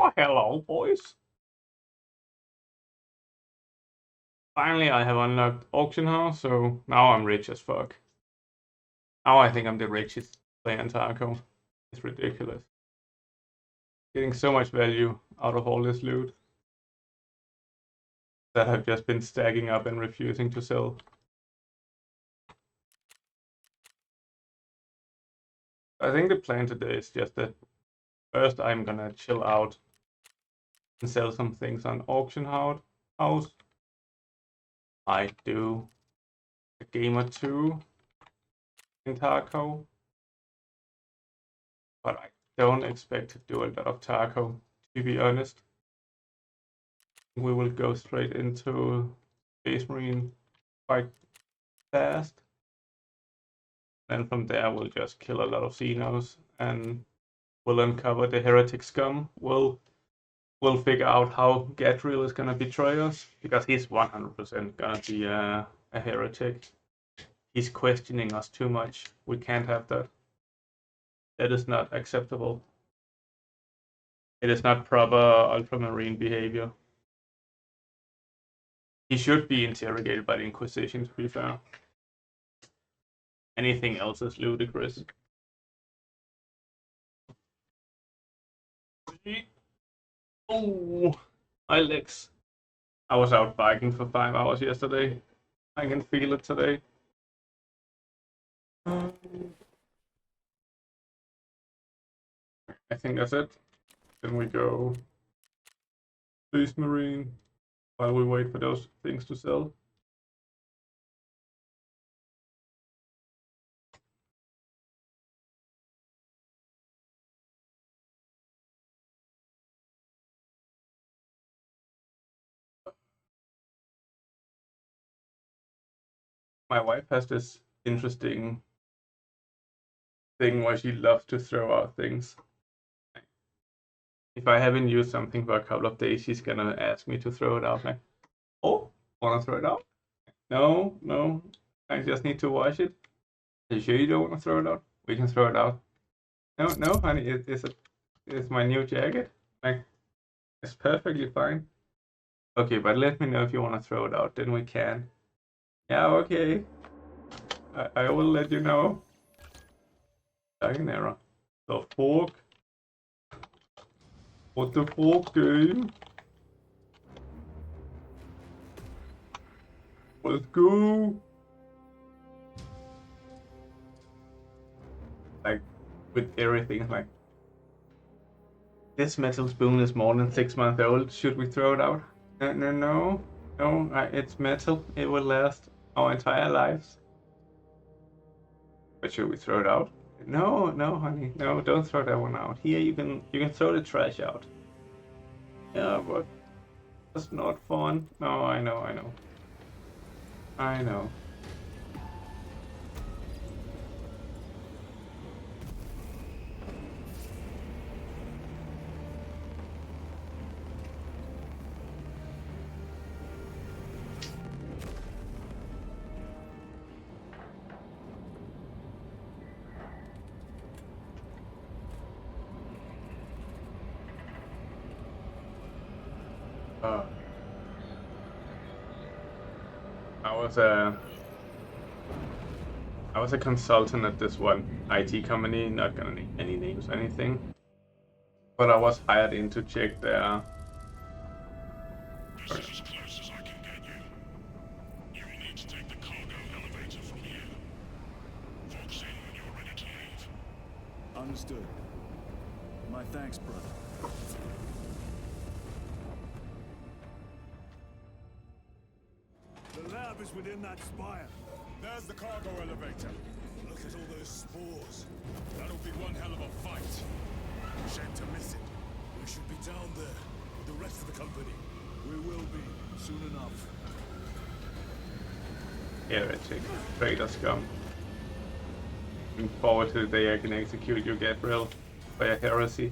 Oh, hello, boys. Finally, I have unlocked Auction House, so now I'm rich as fuck. Now I think I'm the richest player in Tarkov. It's ridiculous. Getting so much value out of all this loot that I've just been stacking up and refusing to sell. I think the plan today is just that first I'm gonna chill out and sell some things on Auction House. I do a game or two in Tarkov, but I don't expect to do a lot of Tarkov, to be honest. We will go straight into Space Marine quite fast. Then from there we'll just kill a lot of Xenos and we'll uncover the heretic scum. We'll figure out how Gadriel is gonna betray us, because he's 100% gonna be a heretic. He's questioning us too much. We can't have that. That is not acceptable. It is not proper Ultramarine behavior. He should be interrogated by the Inquisition, to be fair. Anything else is ludicrous. Oh, my legs. I was out biking for 5 hours yesterday. I can feel it today. I think that's it. Then we go Space Marine while we wait for those things to sell. My wife has this interesting thing where she loves to throw out things. If I haven't used something for a couple of days, she's gonna ask me to throw it out. Like, oh, wanna throw it out? No, I just need to wash it. Are you sure you don't wanna throw it out? We can throw it out. No, honey, it's my new jacket. Like, it's perfectly fine. Okay, but let me know if you wanna throw it out, then we can. Yeah, okay. I will let you know. An error. The fuck? What the fuck, game? Let's go. Like, with everything, like, this metal spoon is more than 6 months old. Should we throw it out? No. It's metal. It will last our entire lives. But should we throw it out? No, honey. No, don't throw that one out. Here you can throw the trash out. Yeah, but that's not fun. No, I know. I was a consultant at this one IT company, not gonna name any names or anything, but I was hired in to check their. This is as close as I can get you. You will need to take the cargo elevator from here. Fox in when you're ready to leave. Understood. My thanks, brother. The lab is within that spire. There's the cargo elevator. Look at all those spores. That'll be one hell of a fight. Shame to miss it. We should be down there with the rest of the company. We will be, soon enough. Heretic, traitor scum. Looking forward to the day I can execute you, Gabriel, for your heresy.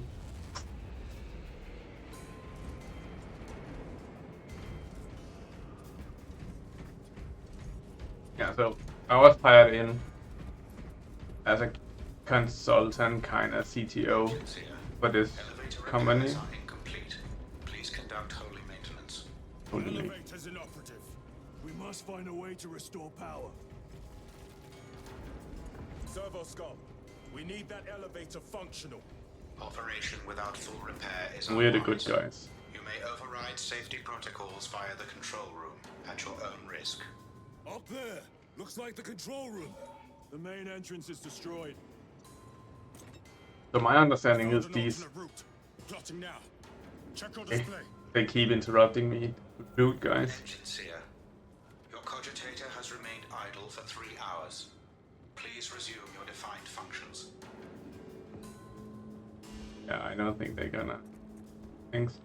Yeah, so I was hired in as a consultant, kind of CTO for this company. Totally. Elevator's inoperative. We must find a way to restore power. Servo Skull, we need that elevator functional. Operation without full repair is We're the good unwise. guys. You may override safety protocols via the control room at your own risk. Up there! Looks like the control room. The main entrance is destroyed. So my understanding Found is an these alternate route. Plotting now. Check your they, display. they keep interrupting me. Rude guys. Engine Seer, your cogitator has remained idle for 3 hours. Please resume your defined functions. Yeah, I don't think they're gonna. Thanks.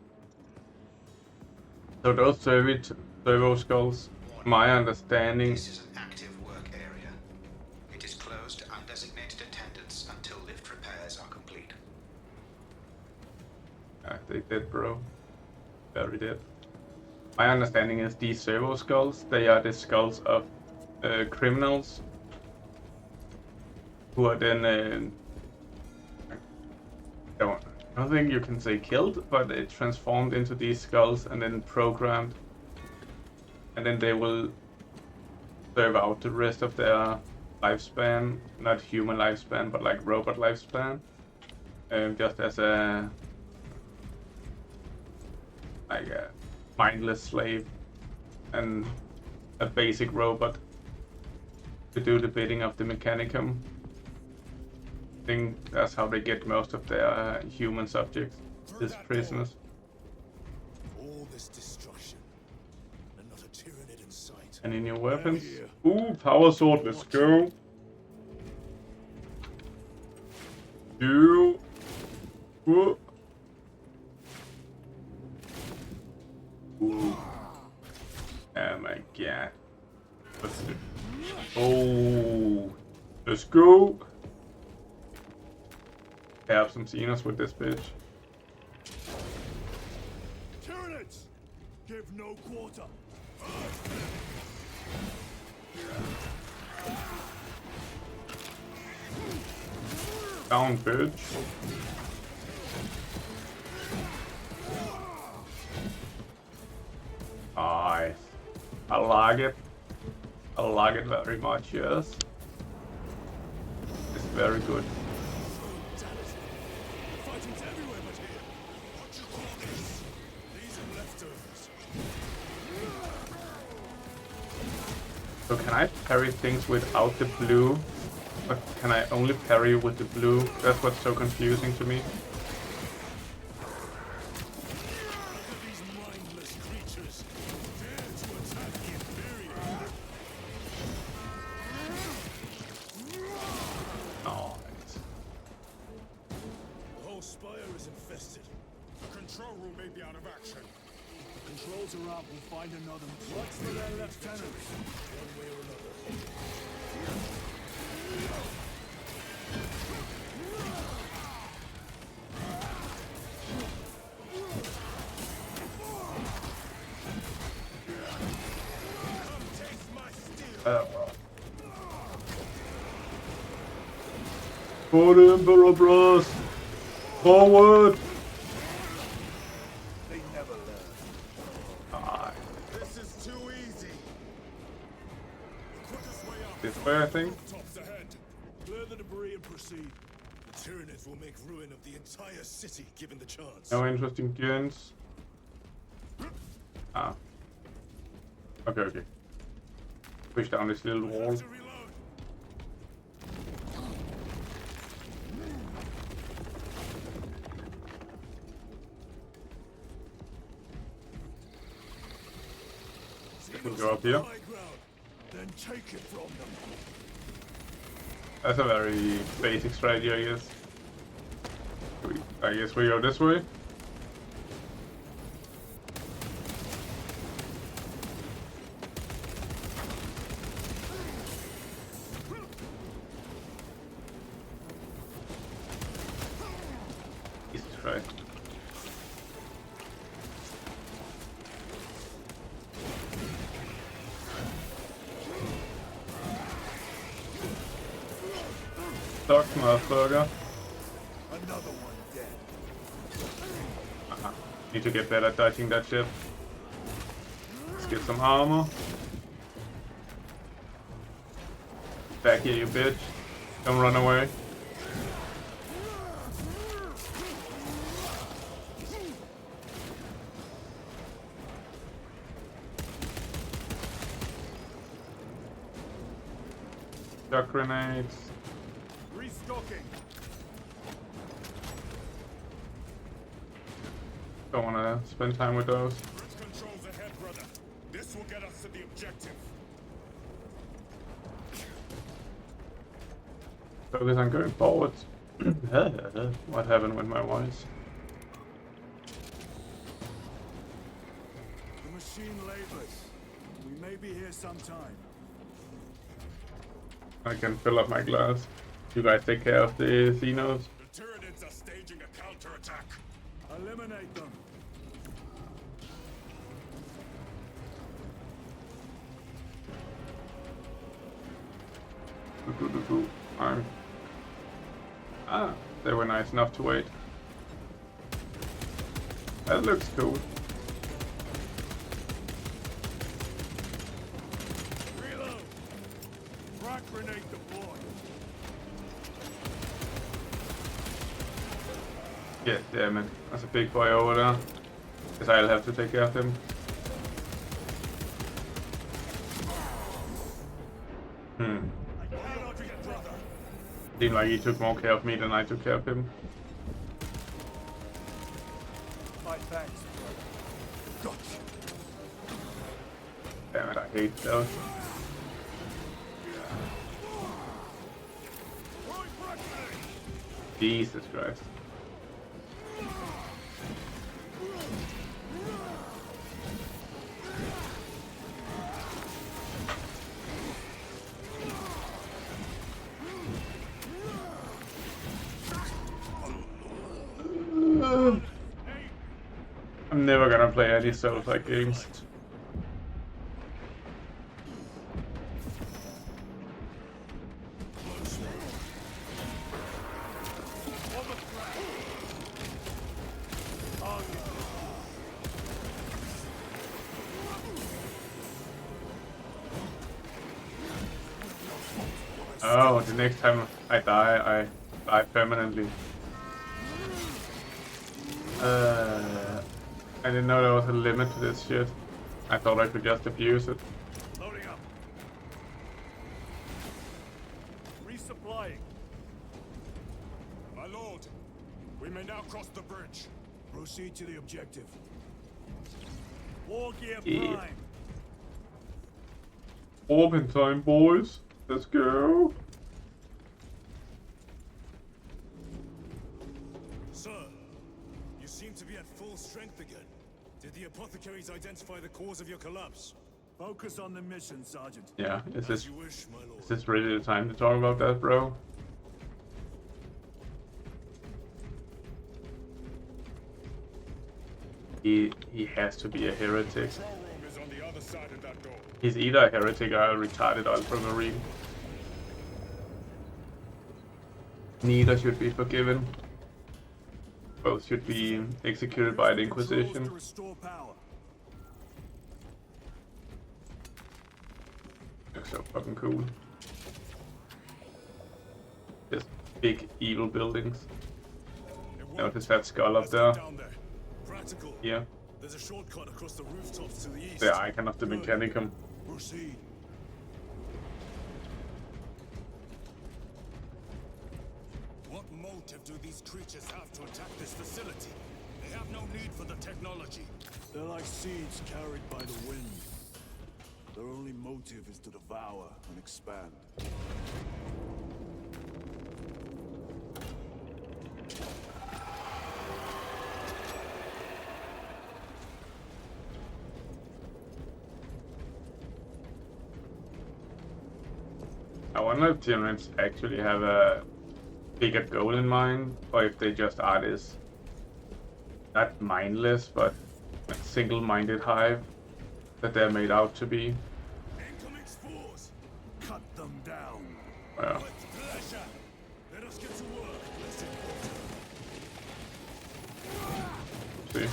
So those servo skulls, my understanding. This is an active work area. It is closed to undesignated attendants until lift repairs are complete. Yeah, they did, bro. Very dead. My understanding is these servo skulls, they are the skulls of criminals who are then I don't think you can say killed, but it transformed into these skulls and then programmed, and then they will serve out the rest of their lifespan, not human lifespan, but like robot lifespan, just as a mindless slave and a basic robot to do the bidding of the mechanicum. I think that's how they get most of their human subjects, these prisoners. All this destruction, and not a tyrannid in sight. And in your weapons? Ooh, power sword, let's go! Ooh. Ooh. Ooh. Oh my god. Let's do. Oh, let's go! Have some Xenos with this bitch. Tyrannids! Give no quarter. Down, bitch. Nice. I like it. I like it very much, yes. It's very good. Fighting's everywhere but here. What you call this? These are leftovers. So can I parry things without the blue? Or can I only parry with the blue? That's what's so confusing to me. Look at these mindless creatures. Dare to attack the Imperium. Nice. The whole spire is infested. The control room may be out of action. Controls are up. We'll find another. What's for their lieutenants? One way or another. Come taste my steel. For the Emperor Bros! Forward! They never learn. Ah, This is too easy. The quickest way up. this way I think. Tops ahead. Clear the debris and proceed. The Tyranids will make ruin of the entire city given the chance. No interesting gens. Ah. Okay, okay. Push down this little wall. To reload. Can go up here. High ground. Then take it from them. That's a very basic strategy, I guess. I guess we go this way. Jesus Christ. Stuck, motherfucker. Another one dead. Need to get better at dodging that shit. get some armor. Back here, you bitch. Don't run away. Shock grenades. Restocking. Don't wanna spend time with those. Bridge controls ahead, brother. This will get us to the objective. Focus on going forwards. What happened with my voice? The machine labors. We may be here sometime. I can fill up my glass. You guys take care of the Xenos. The Tyranids are staging a counterattack. Eliminate them. They were nice enough to wait. That looks cool. Reload. Frag grenade deployed. Yes, damn it. That's a big boy over there. Guess I'll have to take care of him. Seemed like he took more care of me than I took care of him. My thanks, brother. Gotcha. Damn it, I hate those. Jesus Christ. I'm never gonna play any Souls-like games. Oh, the next time I die permanently. I didn't know there was a limit to this shit. I thought I could just abuse it. Loading up. Resupplying. My lord, we may now cross the bridge. Proceed to the objective. War gear Yeah. prime. Open time, boys. Let's go. Sir, you seem to be at full strength again. Did the apothecaries identify the cause of your collapse? Focus on the mission, Sergeant. Yeah, is As this you wish, my lord. is this really the time to talk about that, bro? He has to be a heretic. Control room is on the other side of that door. He's either a heretic or a retarded ultramarine. Neither should be forgiven. Both should be executed by the Controls Inquisition. to restore power. Looks so fucking cool. Just big evil buildings. It worked. Notice that skull up Let's there. get down there. Practical. Yeah, There's a shortcut across the rooftops to the east. the icon of the Good. Mechanicum. Proceed. What motive do these creatures have to attack this facility? They have no need for the technology. They're like seeds carried by the wind. Their only motive is to devour and expand. I wonder if Tyranids actually have a bigger goal in mind, or if they just are this, not mindless, but a single-minded hive that they're made out to be. Incoming spores! Cut them down. Well, With pleasure! Let us get to work. Listen. see.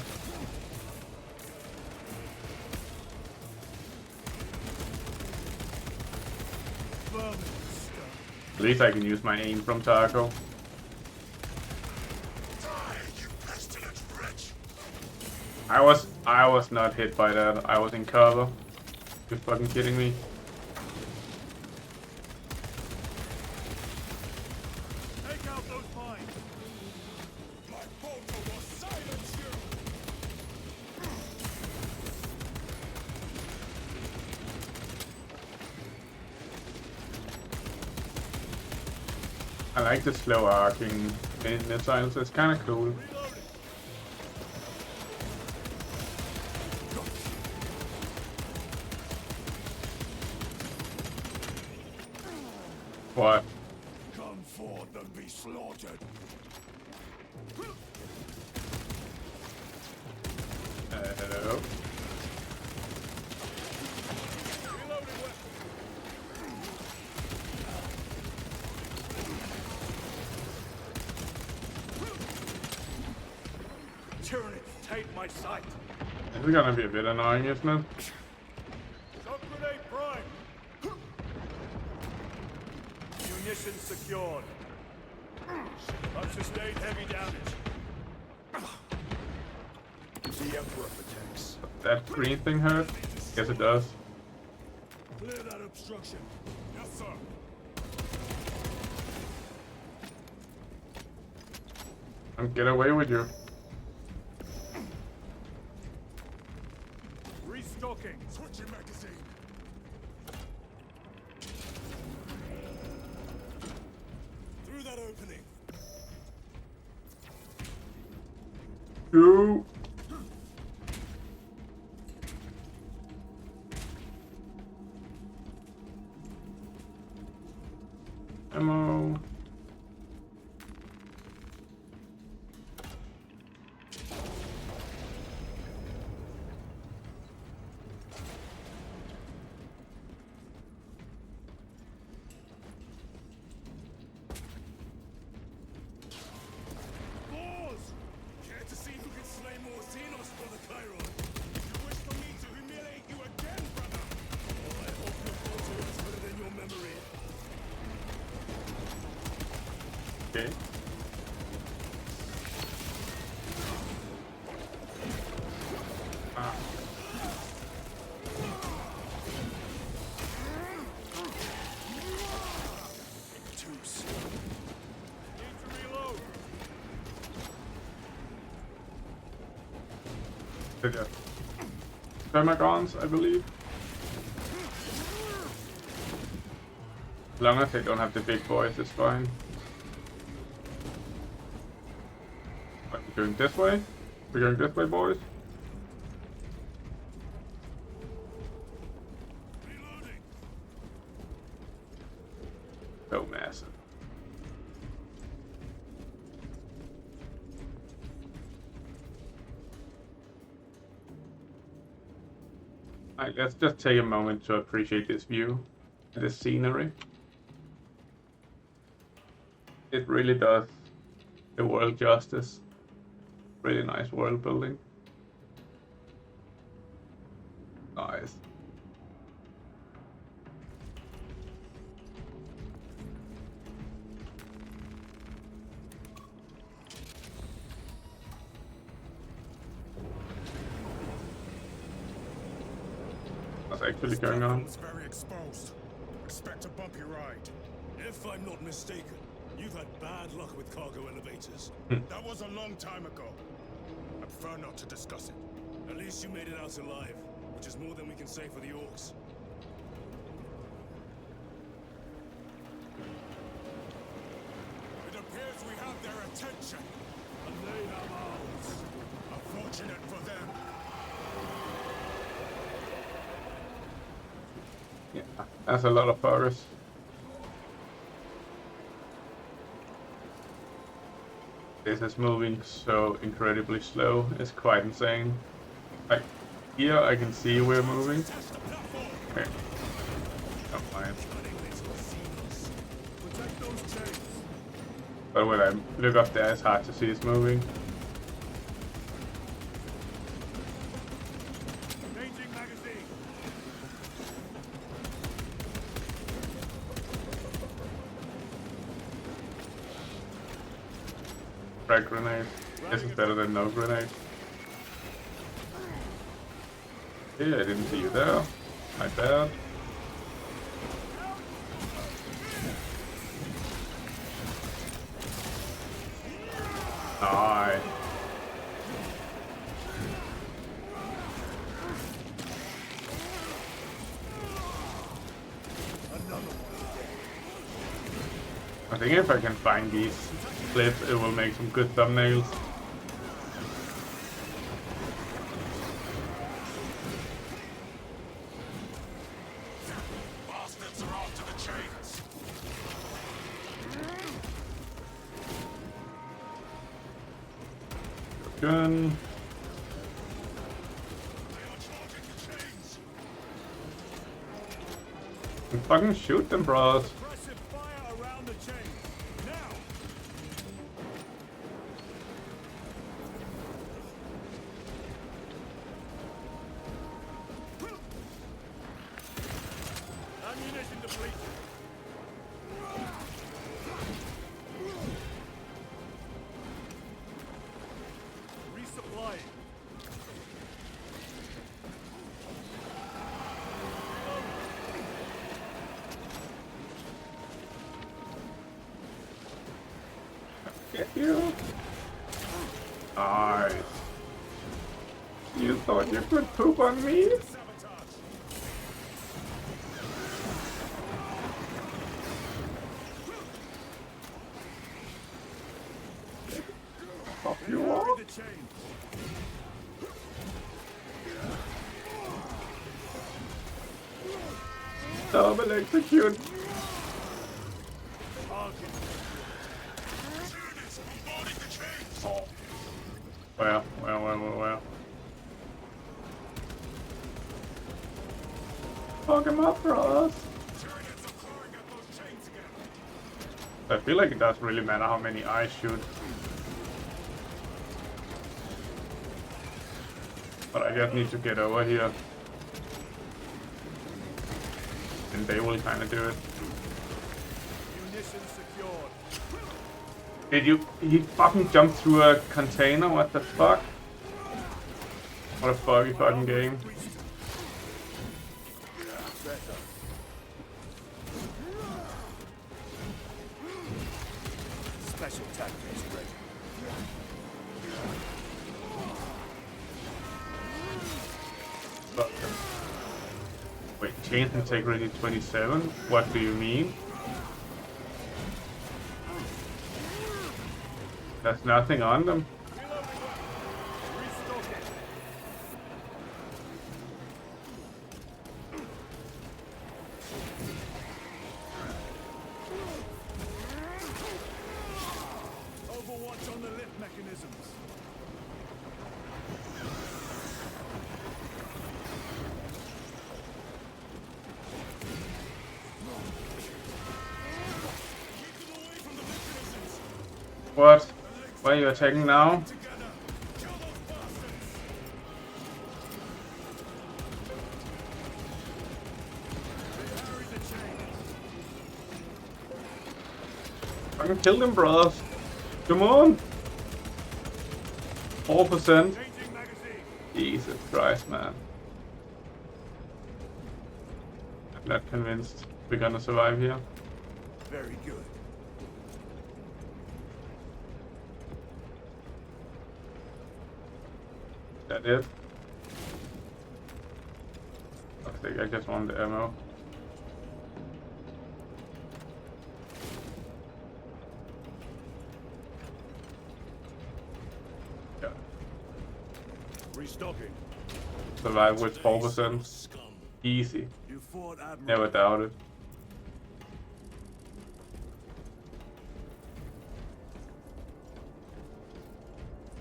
At least I can use my aim from Tarkov. I was not hit by that. I was in cover. You fucking kidding me? Take out those mines. My bolter will silence you. I like the slow arcing missiles. It's kind of cool. What? Come forth and be slaughtered. Hello. Tyranny, take my sight. This is gonna be a bit annoying, isn't it? Shock grenade prime. Munitions secured. I've sustained heavy damage. The Emperor protects. That green thing hurt? Guess it does. Clear that obstruction. Yes, sir. And get away with you. Restocking. Switching magazine. Through that opening. Two. Ammo. Balls! Care to see who can slay more Xenos for the Chiron? You wish for me to humiliate you again, brother? Oh, I hope your photo is put it in your memory. Okay. Ah. Tools. Need to reload. Thermagons, I believe. As long as they don't have the big boys, it's fine. What, we're going this way? We're going this way, boys? Reloading. So massive. Alright, let's just take a moment to appreciate this view, this scenery. It really does the world justice. Really nice world building. Nice. What's actually going on? Platform's very exposed. Expect a bumpy ride. If I'm not mistaken, you've had bad luck with cargo elevators. That was a long time ago. I prefer not to discuss it. At least you made it out alive, which is more than we can say for the orcs. It appears we have their attention. And they have ours. Unfortunate for them. Yeah, that's a lot of progress. This is moving so incredibly slow, it's quite insane. Like, here I can see we're moving. Okay. Don't mind. Protect those chains. But when I look up there, it's hard to see it's moving. Changing magazine. frag grenade. This is better than no grenade. Yeah, I didn't see you there. My bad. Nice. I think if I can find these clips, it will make some good thumbnails. Bastards are after the chains. Gun. They are charging the chains. And fucking shoot them, bros. Aggressive fire around the chain. Now! Ammunition depleted. Resupplying. Get you. Nice. You thought you could poop on me? Sabotage. Pop you Carry off? the chain. Double execute. Target. Units bombarding the chains. Oh. Where? Fuck him up, bros. Tyranids are clawing at those chains again. I feel like it doesn't really matter how many I shoot. But I just need to get over here. And they will kind of do it. Munition secured. Did you? He fucking jumped through a container? What the fuck? What a buggy fucking game. Better. Special tactics ready. Fuck. Wait, chain integrity 27? What do you mean? There's nothing on them. Restocking. Overwatch on the lift mechanisms. Keep them away from the mechanisms. What? Why are you attacking now? Together. Kill those bastards. Carry the chain. Fucking kill them, bros. Come on. 4%. Changing magazine. Jesus Christ, man. I'm not convinced we're gonna survive here. Very good. Is that it? I think I just want the ammo. Yeah. Restocking. Survive with 4%. Scum. Easy. You fought admirably. Never doubt it.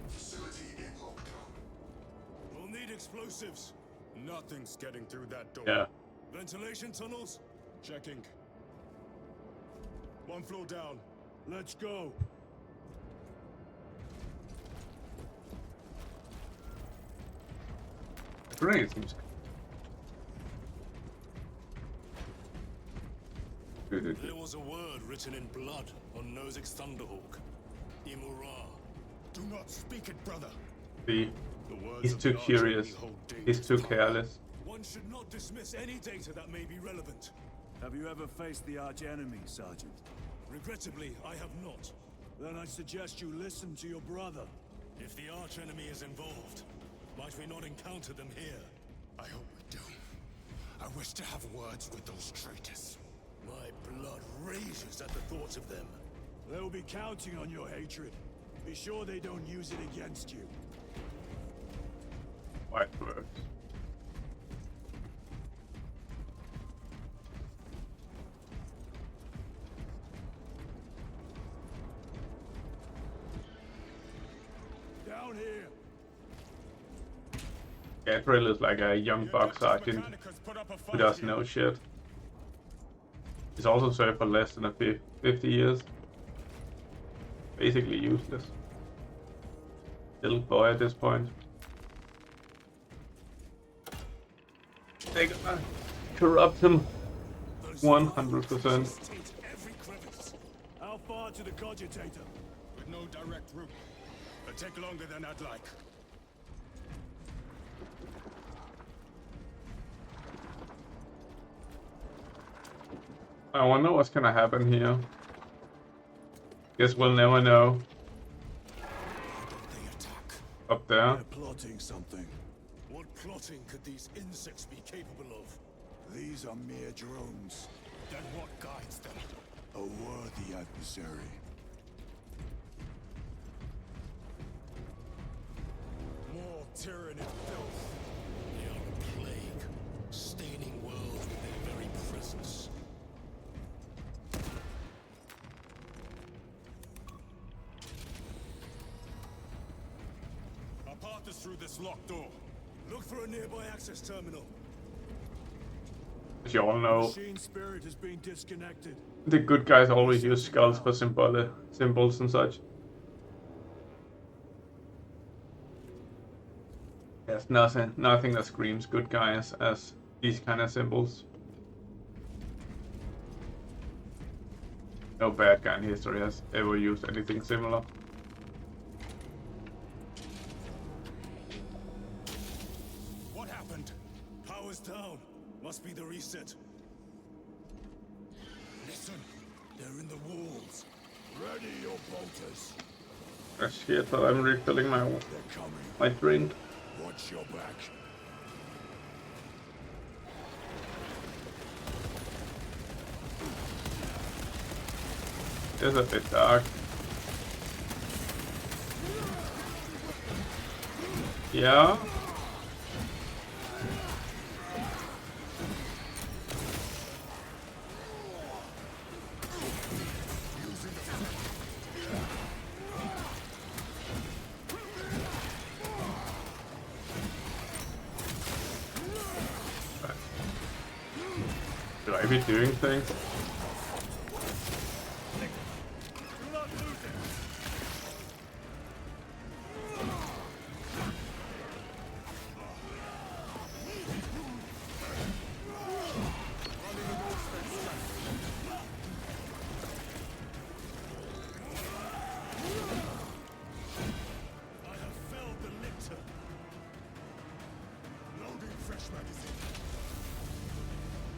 Facility in lockdown. We'll need explosives. Nothing's getting through that door. Yeah. Ventilation tunnels? Checking. One floor down. Let's go. Great. Seems good. There was a word written in blood on Nozick's Thunderhawk. Imura. Do not speak it, brother. See, The words he's of too the Archenemy curious. hold He's dangerous too power. careless. One should not dismiss any data that may be relevant. Have you ever faced the archenemy, Sergeant? Regrettably, I have not. Then I suggest you listen to your brother. If the archenemy is involved, might we not encounter them here? I hope we do. I wish to have words with those traitors. My blood rages at the thought of them. They'll be counting on your hatred. Be sure they don't use it against you. White words. Down here. Gabriel is like a young buck sergeant who does no shit. He's also served for less than 50 years. Basically useless. Little boy at this point. They're gonna corrupt him 100%. Every crevice. How far to the cogitator? With no direct route. It'll take longer than I'd like. I wonder what's gonna happen here. Guess we'll never know. They attack. Up there. They're plotting something. What plotting could these insects be capable of? These are mere drones. Then what guides them? A worthy adversary. More tyranny filth. They are a plague, staining worlds with their very presence. Our path is through this locked door. Look for a nearby access terminal. As you all know, Machine spirit has been disconnected. the good guys always use skulls for symbols and such. There's nothing that screams good guys as these kind of symbols. No bad guy in history has ever used anything similar. What happened? Power's down. Must be the reset. Listen. They're in the walls. Ready your bolters. Ah, shit, but I'm refilling They're coming. my drink. Watch your back. It's a bit dark. Yeah. Should I be doing things? I have felled the lictor. Loading fresh magazine.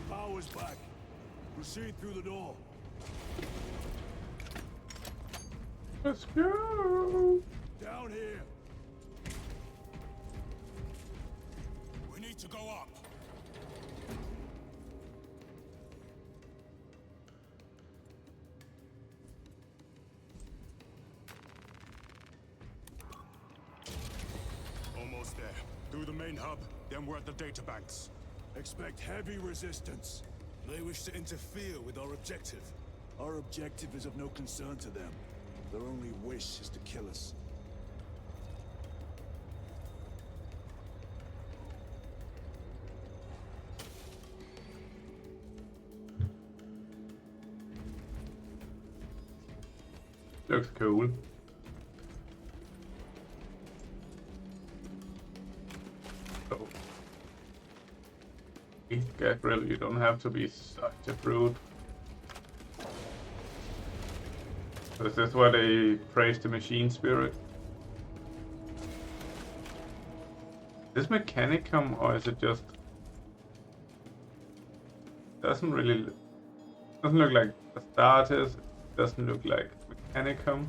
Power's back. Proceed through the door. Let's go. Down here. We need to go up. Almost there. Through the main hub, then we're at the data banks. Expect heavy resistance. They wish to interfere with our objective. Our objective is of no concern to them. Their only wish is to kill us. Looks cool. Oh. Gabriel, you don't have to be such a brute. This is where they praise the machine spirit. Is this Mechanicum or is it just... Doesn't really... Doesn't look like Astartes. Doesn't look like Mechanicum.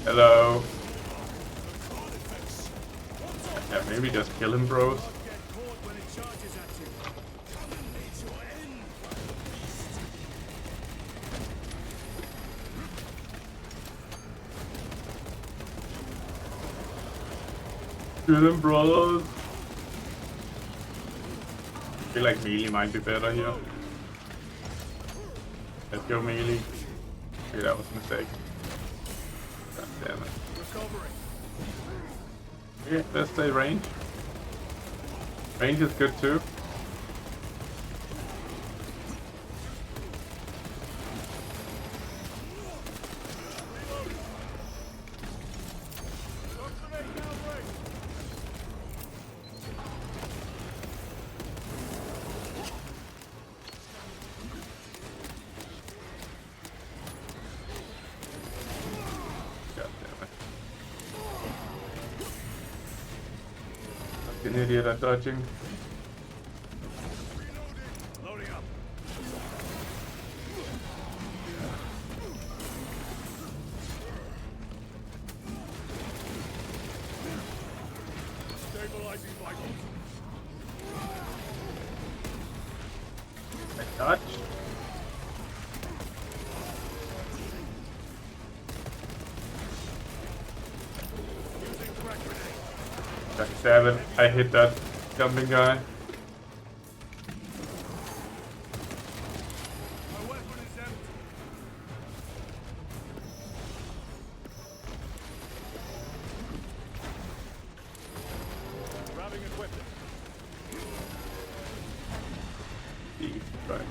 Hello. Yeah, maybe just kill him, bros. Kill him, brothers. I feel like melee might be better here. Let's go melee. Okay, that was a mistake. God damn it. Okay, let's stay range. Range is good too. An idiot at dodging. Loading up. Stabilizing vitals. I dodge. God damn it, I hit that jumping guy. My weapon is empty. Grabbing equipment. Right.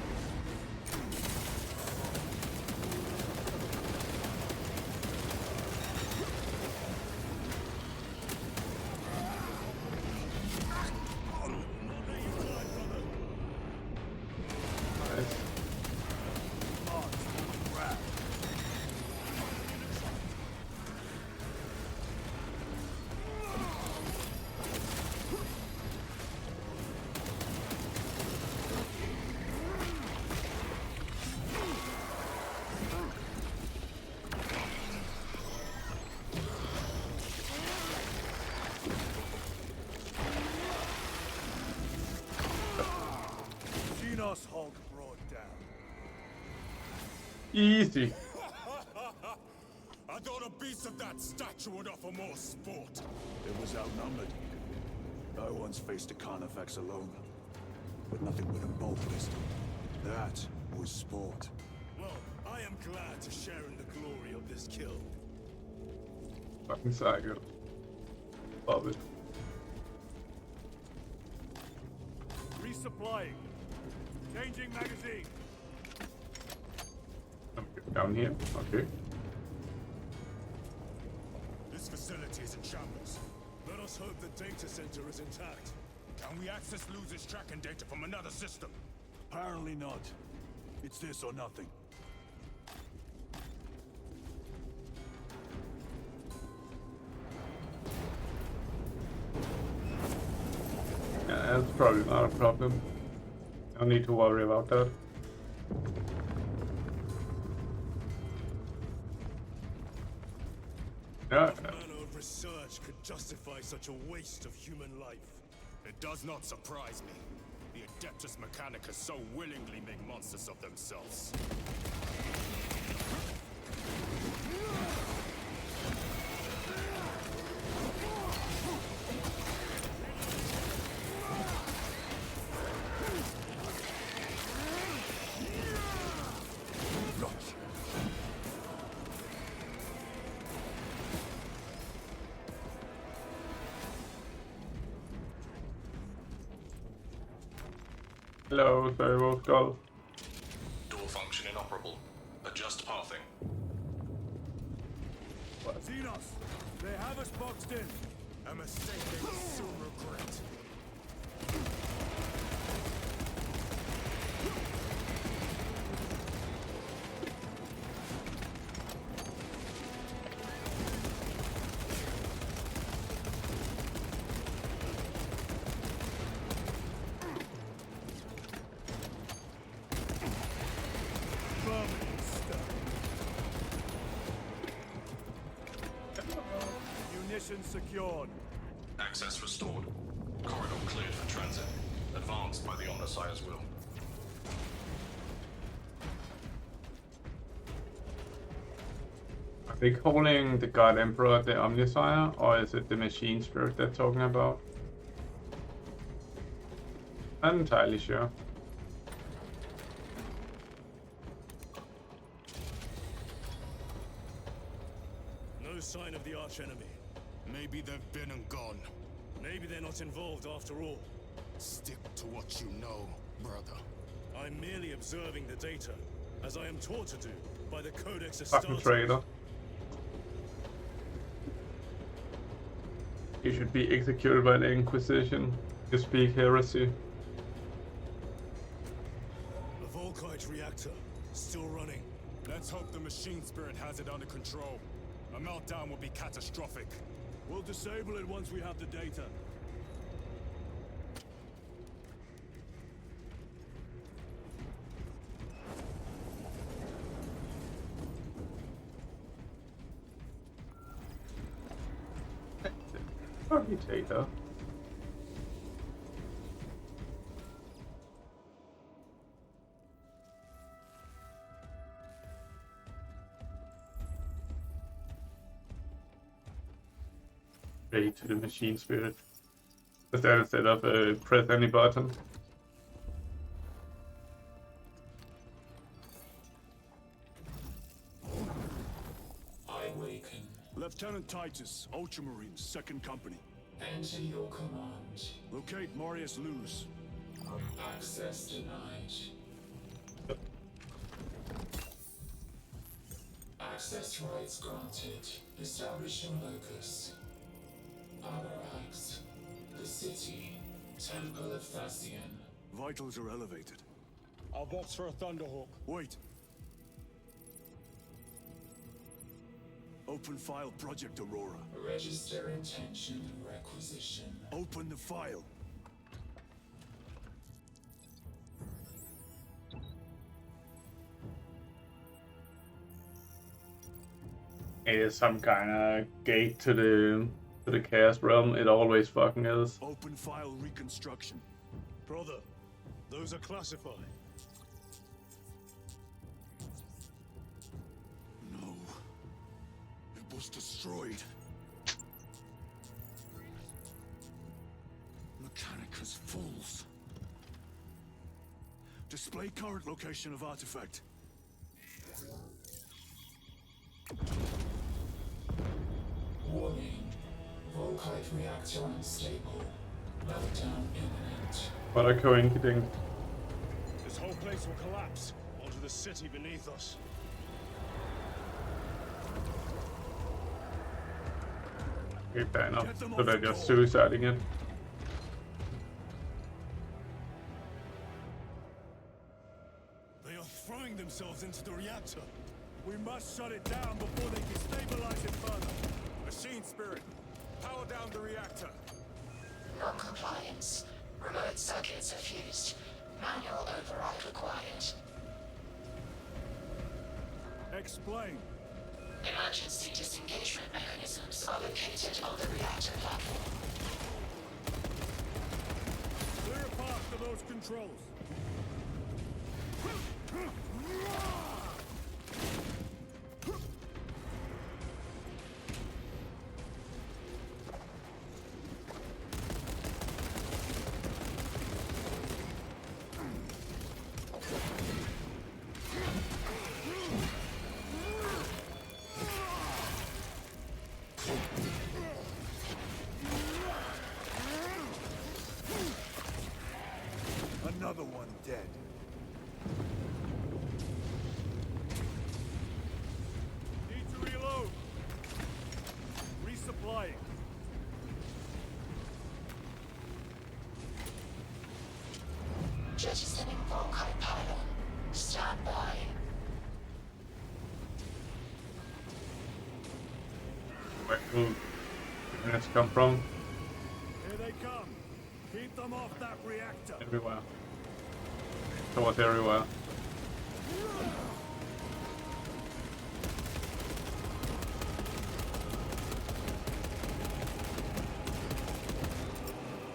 Hulk brought down. Easy. I thought a beast of that stature would offer more sport. It was outnumbered. I once faced a Carnifex alone, with nothing but a bolt pistol. That was sport. Well, I am glad to share in the glory of this kill. Fucking psycho. Love it. Resupplying. Changing magazine. Down here. Okay. This facility is in shambles. Let us hope the data center is intact. Can we access losers tracking data from another system? Apparently not. It's this or nothing. Yeah, that's probably not a problem. No need to worry about that. Yeah. What manner of research could justify such a waste of human life? It does not surprise me. The Adeptus Mechanicus so willingly make monsters of themselves. Hello, Servo Skull. Door function inoperable. Adjust pathing. Xenos, they have us boxed in. A mistake they will soon regret. Munitions secured. Access restored. Corridor cleared for transit. Advanced by the Omnissiah's will. Are they calling the God Emperor the Omnissiah, or is it the machine spirit they're talking about? Not entirely sure. No sign of the archenemy. Maybe they've been and gone. Maybe they're not involved after all. Stick to what you know, brother. I'm merely observing the data, as I am taught to do by the Codex Fucking Astartes. traitor. You should be executed by the Inquisition. You speak heresy. The Volkite reactor, still running. Let's hope the machine spirit has it under control. A meltdown would be catastrophic. We'll disable it once we have the data. Fucking traitor. Straight to the machine spirit. Just that instead of press any button. I waken. Lieutenant Titus, Ultramarines, 2nd Company. Enter your command. Locate Marius Luz. Access denied. Access rights granted. Establishing locus. Avarax. The city. Temple of Thasian. Vitals are elevated. I'll box for a Thunderhawk. Wait. Open file Project Aurora. Register intention requisition. Open the file. It is some kind of gate to the chaos realm. It always fucking is. Open file reconstruction. Brother, those are classified. No. It was destroyed. Mechanicus fools. Display current location of artifact. Warning. Volkite reactor unstable. Meltdown imminent. What a coincidence. This whole place will collapse onto the city beneath us. Okay, fair enough. So they're just suiciding it. They are throwing themselves into the reactor. We must shut it down before they destabilize it further. Machine spirit, power down the reactor. Non-compliance. Remote circuits are fused. Manual override required. Explain. Emergency disengagement mechanisms are located on the reactor platform. Clear a path to those controls. Another one dead. Need to reload. Where will the units come from? Here they come. Keep them off that reactor. Everywhere. Towards everywhere.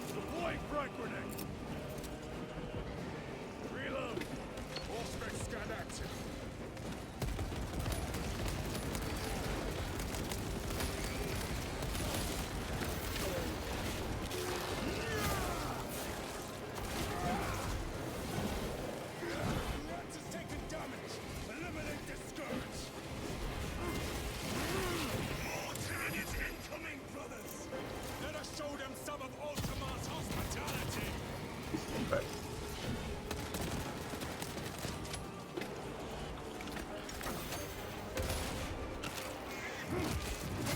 Deploy frag grenade. Reload. Auspex scan active. Reactor's taken damage. Eliminate the scourge. More tyranids incoming, brothers. Let us show them some of Ultima's hospitality. But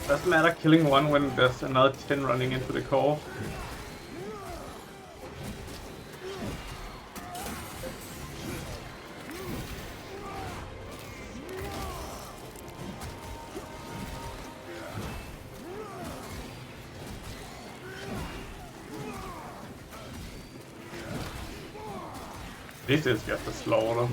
doesn't matter killing one when there's another 10 running into the core. This is just a slaughter.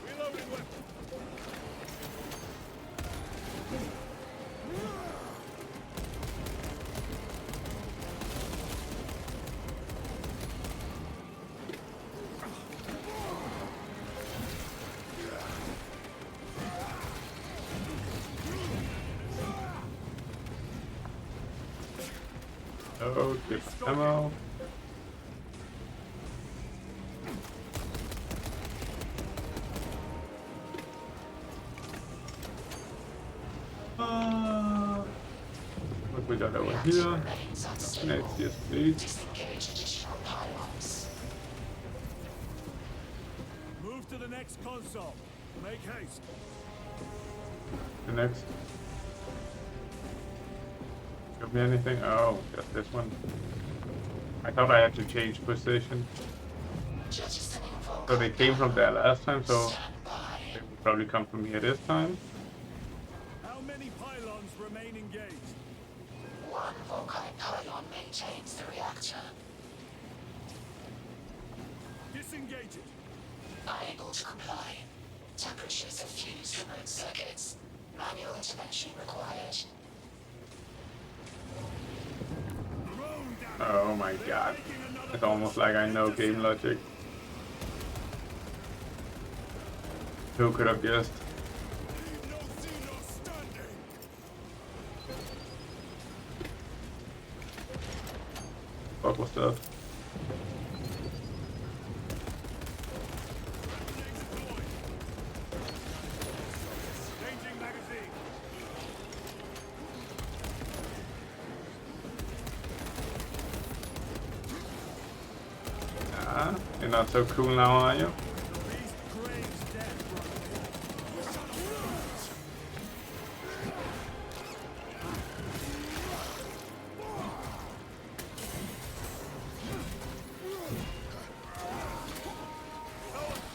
Reloading weapon. Oh, different ammo. What we got over here? Remains unstable. Next, yes, please. Disengage additional pylons. Move to the next console. Make haste. The next. Could be anything. Oh, just this one. I thought I had to change position. Jettisoning So they came from there last time, so Stand by. they will probably come from here this time. How many pylons remain engaged? One Volkite pylon maintains the reactor. Disengage it. Unable to comply. Temperatures have fused remote circuits. Manual intervention required. Drone damage. Oh my god. It's almost like I know game logic. Who could have guessed? Leave no Xenos standing. What was that? Grenades deployed. Changing magazine. Ah, you're not so cool now, are you? The beast craves death, brother.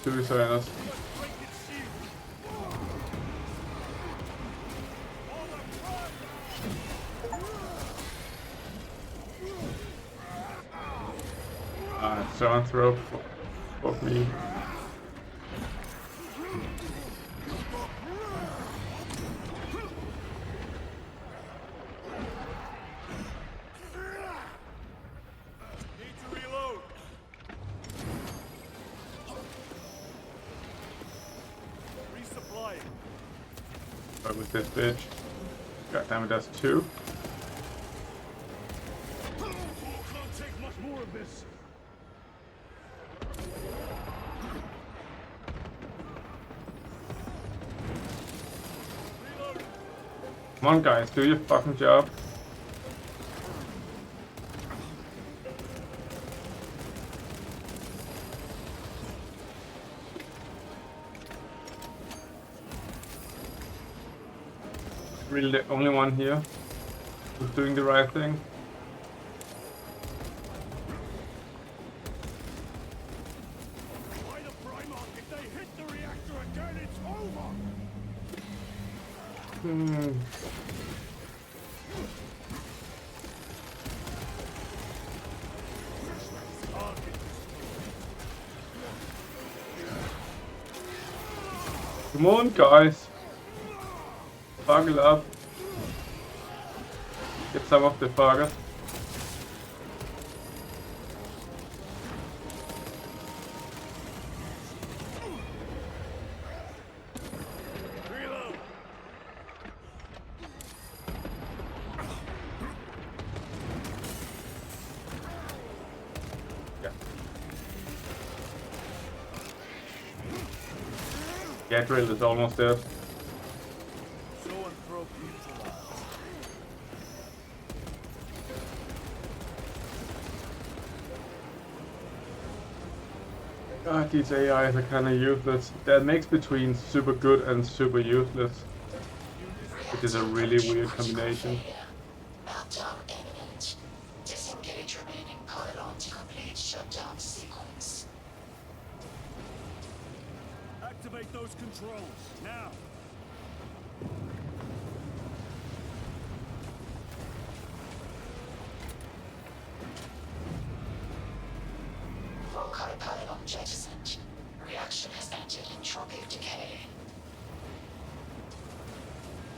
Suicidas. Break its shield. All the Someone throw for me. Need to reload. Resupplying. What was this bitch? God damn it, that's two. Can't take much more of this. Reload. Come on, guys, do your fucking job. really the only one here who's doing the right thing. By the Primarch, if they hit the reactor again, it's over! Come on, guys. Buckle up. Get some of the fuckers. Reload! Gadriel is almost dead. So and probe neutralized. God, these AIs are kinda useless. That makes between super good and super useless. Which is a really weird combination. Meltdown imminent. Disengage remaining pylon to complete shutdown sequence. Activate those controls, now! Volkite pylon jettisoned. Reaction has entered entropic decay.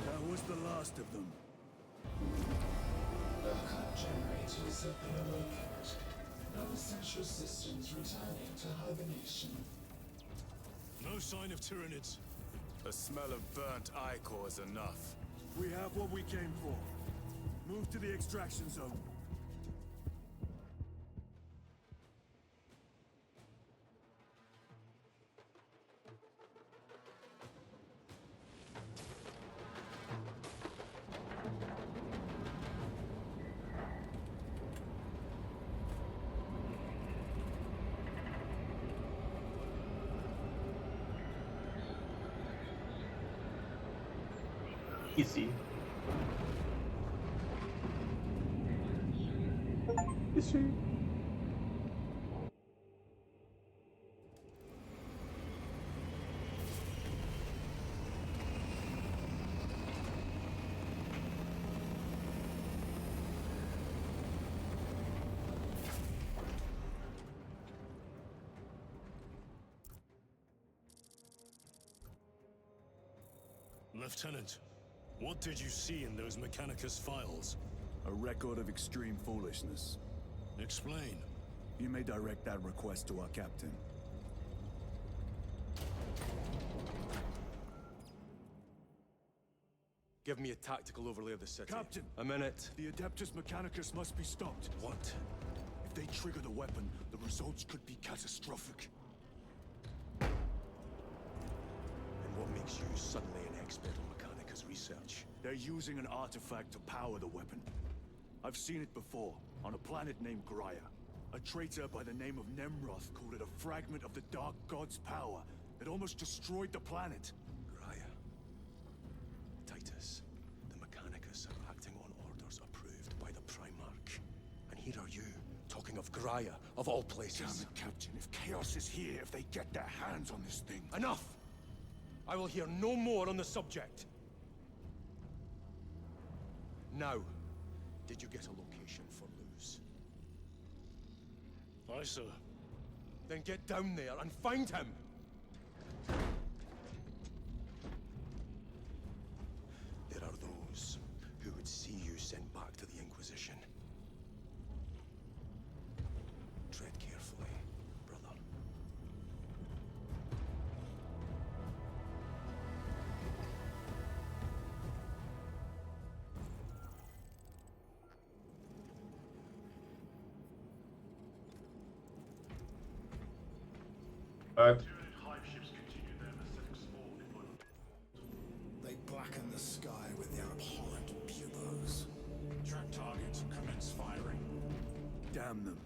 That was the last of them. Volkite generators have been awakened. Non-essential systems returning to hibernation. No sign of Tyranids. The smell of burnt ichor is enough. We have what we came for. Move to the extraction zone. Easy. Easy. Lieutenant, what did you see in those Mechanicus files? A record of extreme foolishness. Explain. You may direct that request to our captain. Give me a tactical overlay of the city. Captain! A minute. The Adeptus Mechanicus must be stopped. What? If they trigger the weapon, the results could be catastrophic. And what makes you suddenly an expert on Mechanicus research? They're using an artifact to power the weapon. I've seen it before, on a planet named Graia. A traitor by the name of Nemroth called it a fragment of the Dark God's power that almost destroyed the planet. Graia. Titus, the Mechanicus are acting on orders approved by the Primarch. And here are you, talking of Graia, of all places. Damn it, Captain. If Chaos is here, if they get their hands on this thing... Enough! I will hear no more on the subject. Now, did you get a location for Luz? Aye, sir. Then get down there and find him! There are those who would see you sent back to the Inquisition. Tread carefully, brother. Right. They blacken the sky with their abhorrent buboes. Track targets and commence firing. Damn them.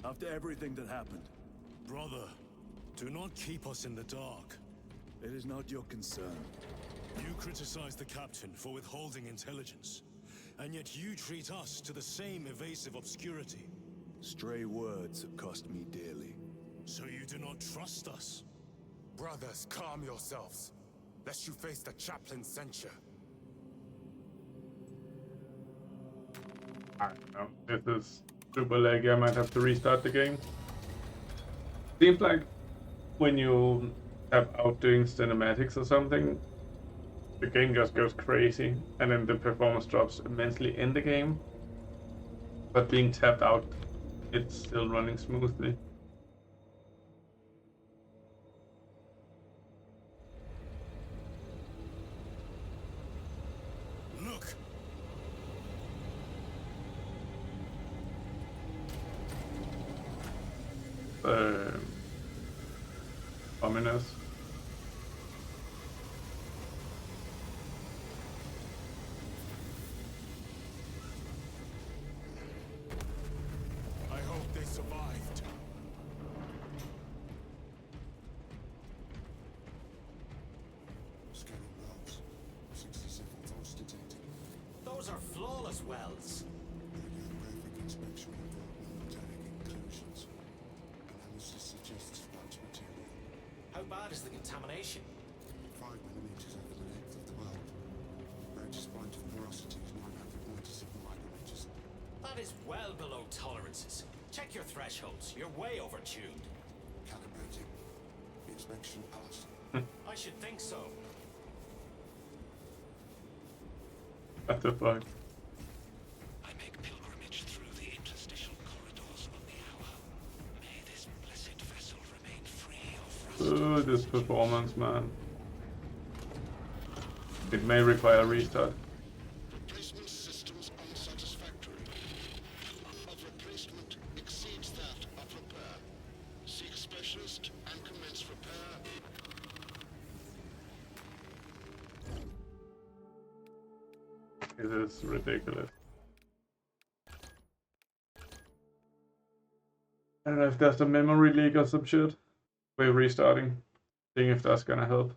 After everything that happened. Brother, do not keep us in the dark. It is not your concern. You criticize the captain for withholding intelligence, and yet you treat us to the same evasive obscurity. Stray words have cost me dearly. So you do not trust us? Brothers, calm yourselves, lest you face the chaplain's censure. I don't know. This is super laggy. I might have to restart the game. Seems like when you tap out doing cinematics or something, the game just goes crazy, and then the performance drops immensely in the game. But being tapped out, it's still running smoothly. Look! Ominous. I hope they survived. Scanning wells. 67 volts detected. Those are flawless wells. Radiographic inspection revealed non-metallic inclusions. Analysis suggests white material. How bad is the contamination? 5 millimeters over the length of the well. Greatest point of porosity is 997 micrometers. That is well below tolerances. Check your thresholds. You're way overtuned. Calibrating. Inspection passed. I should think so. What the fuck? I make pilgrimage through the interstitial corridors of the hour. May this blessed vessel remain free of rust. This performance, man. It may require a restart. Replacement systems unsatisfactory. Of replacement exceeds that of repair. Seek specialist and commence repair. It is ridiculous. I don't know if there's a memory leak or some shit. We're restarting, seeing if that's gonna help.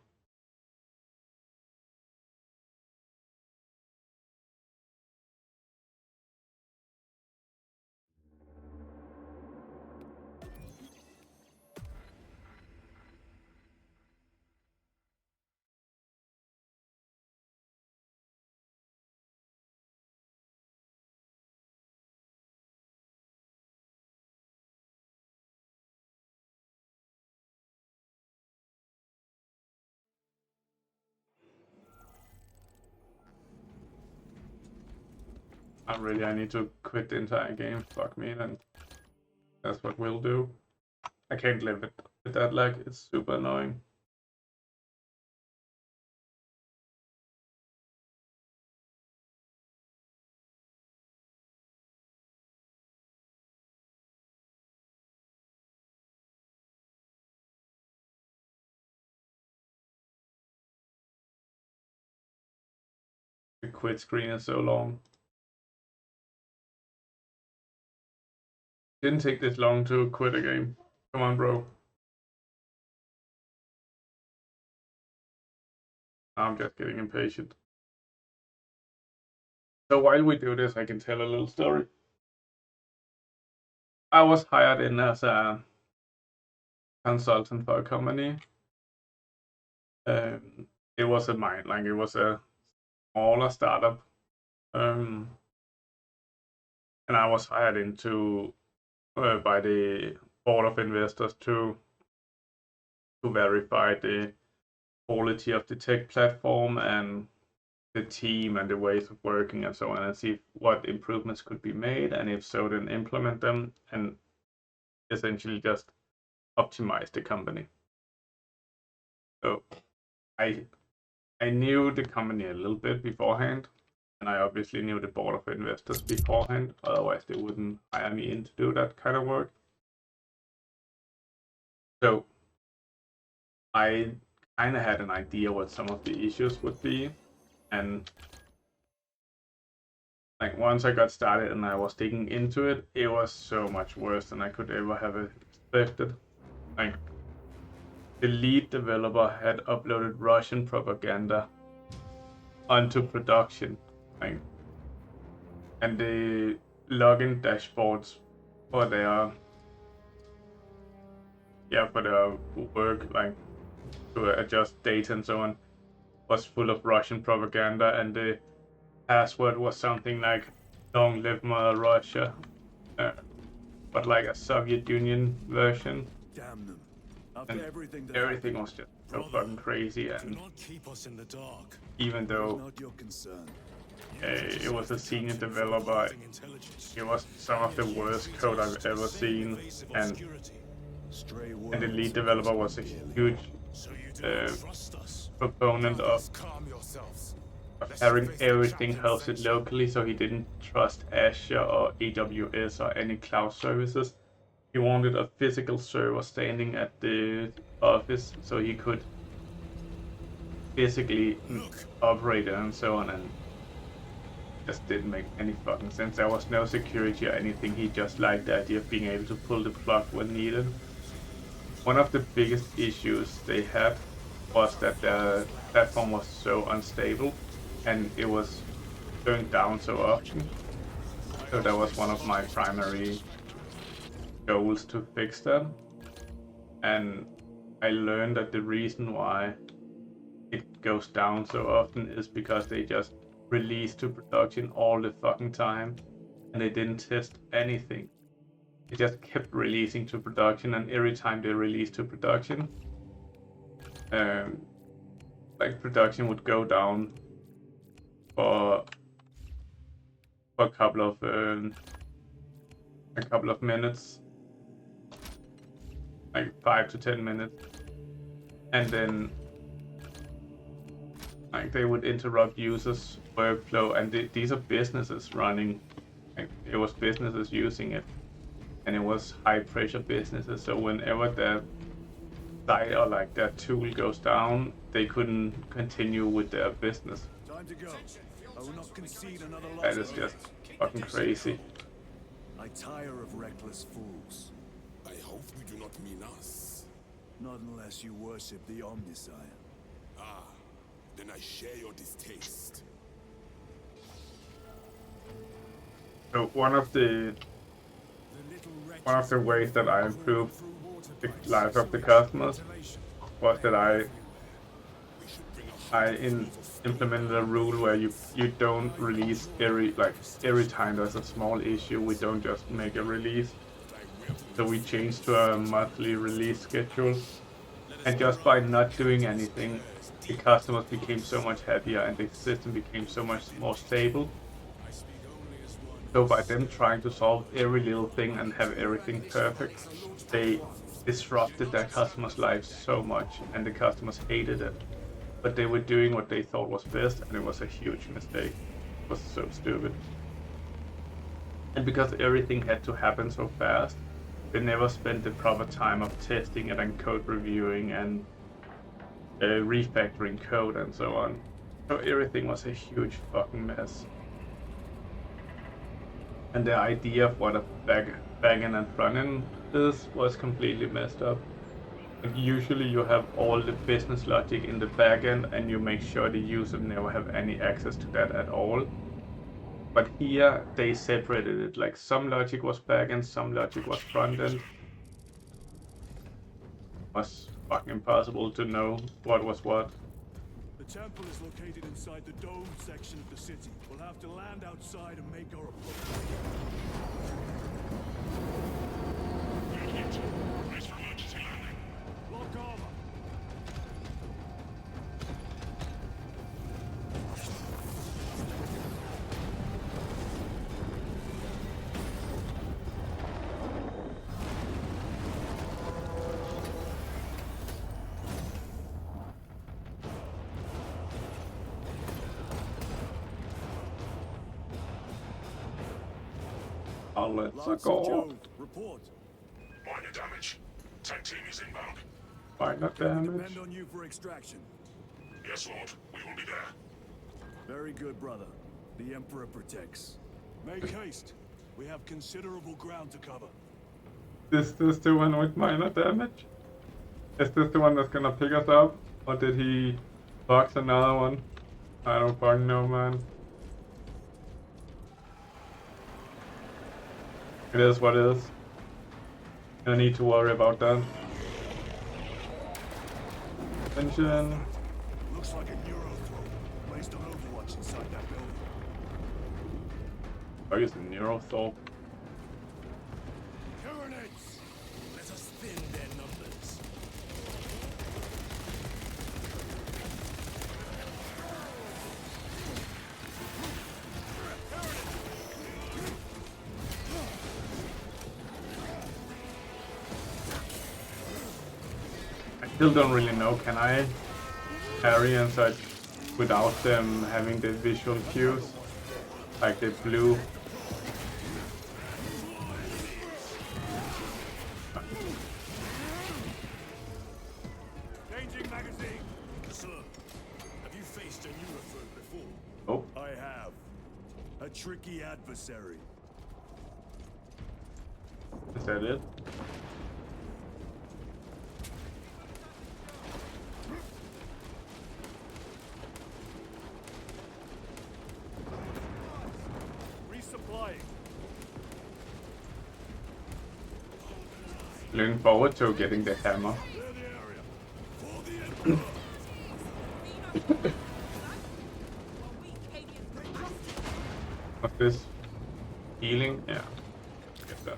I need to quit the entire game. Fuck me, then that's what we'll do. I can't live with that lag. It's super annoying. The quit screen is so long. Didn't take this long to quit a game. Come on, bro. I'm just getting impatient. So while we do this, I can tell a little story. I was hired in as a consultant for a company. It was a it was a smaller startup. And I was hired into by the board of investors to verify the quality of the tech platform and the team and the ways of working and so on, and see what improvements could be made, and if so, then implement them and essentially just optimize the company. So I knew the company a little bit beforehand, and I obviously knew the board of investors beforehand, otherwise they wouldn't hire me in to do that kind of work. So I kind of had an idea what some of the issues would be, and like once I got started and I was digging into it, it was so much worse than I could ever have expected. Like the lead developer had uploaded Russian propaganda onto production, like, and the login dashboards for their for their work, like to adjust data and so on, was full of Russian propaganda, and the password was something like "Long live Mother Russia," but like a Soviet Union version. Damn them. After And everything that everything happened, was just so fucking crazy, Do and not keep us in the dark. even it's though not your concern. it was a senior developer, it was some of the worst code I've ever seen, and Stray the words. lead developer was a huge So you do not trust us. proponent of Calm yourselves. having everything hosted locally, so he didn't trust Azure or AWS or any cloud services. He wanted a physical server standing at the office so he could physically operate it and so on, and just didn't make any fucking sense. There was no security or anything. He just liked the idea of being able to pull the plug when needed. One of the biggest issues they had was that the platform was so unstable and it was going down so often. So that was one of my primary goals to fix that. And I learned that the reason why it goes down so often is because they just release to production all the fucking time and they didn't test anything. They just kept releasing to production, and every time they released to production, like production would go down for a couple of minutes, like 5 to 10 minutes, and then like they would interrupt users' workflow, and these are businesses running. Like, it was businesses using it, and it was high pressure businesses. So whenever their site or like their tool goes down, they couldn't continue with their business. Time to go. I will not concede another That loss. is just fucking crazy. I tire of reckless fools. I hope you do not mean us. Not unless you worship the Omniscient. Ah, then I share your distaste. So one of the ways that I improved the life of the customers was that I implemented a rule where you don't release every time there's a small issue. We don't just make a release. So we changed to a monthly release schedule, and just by not doing anything, the customers became so much happier and the system became so much more stable. So by them trying to solve every little thing and have everything perfect, they disrupted their customers' lives so much, and the customers hated it. But they were doing what they thought was best, and it was a huge mistake. It was so stupid. And because everything had to happen so fast, they never spent the proper time of testing it and code reviewing and refactoring code and so on. So everything was a huge fucking mess. And the idea of what a backend and frontend is was completely messed up. Like usually you have all the business logic in the backend and you make sure the user never have any access to that at all. But here they separated it, like some logic was backend, some logic was frontend. It was fucking impossible to know what was what. The temple is located inside the dome section of the city. We'll have to land outside and make our approach. Brace for emergency landing. Lock armor. Let's Lance go. Joe, report. Minor damage. Tech team is inbound. Minor damage. Depend on you for extraction. Yes, Lord. We will be there. Very good, brother. The Emperor protects. Make haste. We have considerable ground to cover. Is this the one with minor damage? Is this the one that's gonna pick us up? Or did he box another one? I don't fucking know, man. It is what it is. No need to worry about that. Attention. Looks like a neuro throw placed on Overwatch inside that building. I guess the neural thought. Coronets! Let us thin their numbers. I still don't really know. Can I parry and such without them having the visual cues? Like the blue. Changing magazine. Sir, have you faced a Neurophone before? Oh, I have. A tricky adversary. is that it? Resupplying. Looking forward to getting the hammer. Clear the area. For the Emperor! What's this? Healing? Yeah. Get that.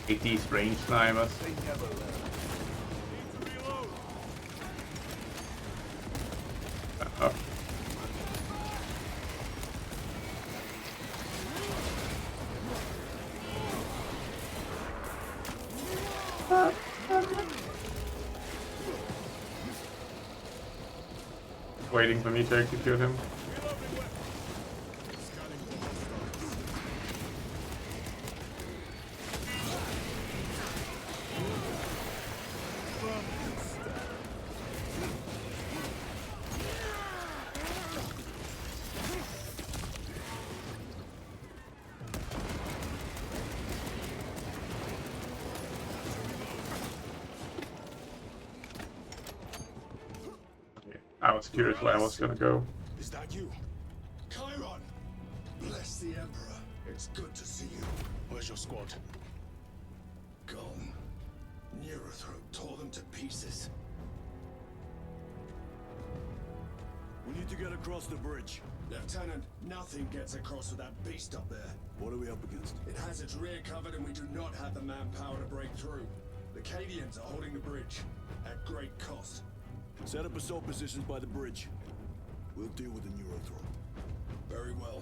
Hate these range snipers. They never left. Need to reload. Oh. Waiting for me to execute him. I was curious where I was gonna go. Is that you? Chiron! Bless the Emperor. It's good to see you. Where's your squad? Gone. Neurothroat tore them to pieces. We need to get across the bridge. Lieutenant, nothing gets across with that beast up there. What are we up against? It has its rear covered and we do not have the manpower to break through. The Cadians are holding the bridge, at great cost. Set up assault positions by the bridge. We'll deal with the Neurothrow. Very well.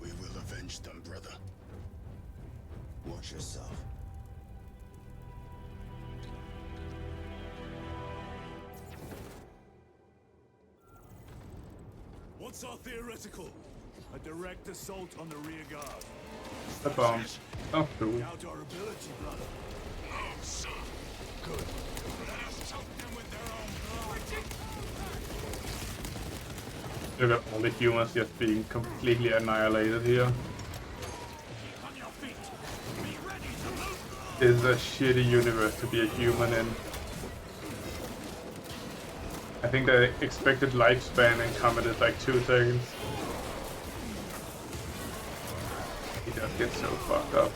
We will avenge them, brother. Watch yourself. What's our theoretical? A direct assault on the rear guard. The bomb. Oh, cool. Doubt our ability, brother. Oh, sir. Good. Let us choke them with their own blood. Look at all the humans just being completely annihilated here. On your feet. Be ready to move. This is a shitty universe to be a human in. I think the expected lifespan in combat is like 2 seconds. He just gets so fucked up.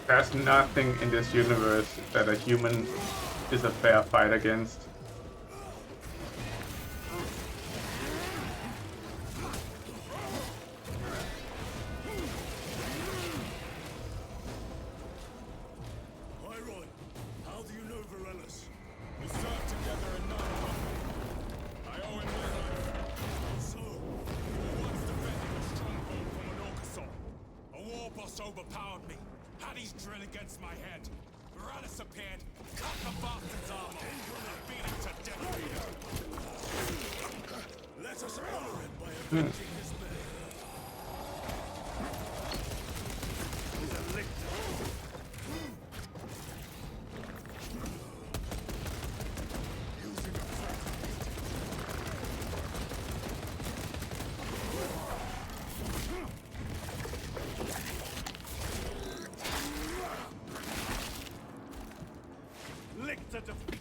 There's nothing in this universe that a human is a fair fight against. Chiron, how do you know Varellus? We served together in Tarkov. I owe him my life. So, you were once defending a stronghold from an Orcasaur. A war boss overpowered me. Had his drill against my head. Varellus appeared, cut the bastard's armor, and beat him to death. Let us honor him by avenging his men. are defeated.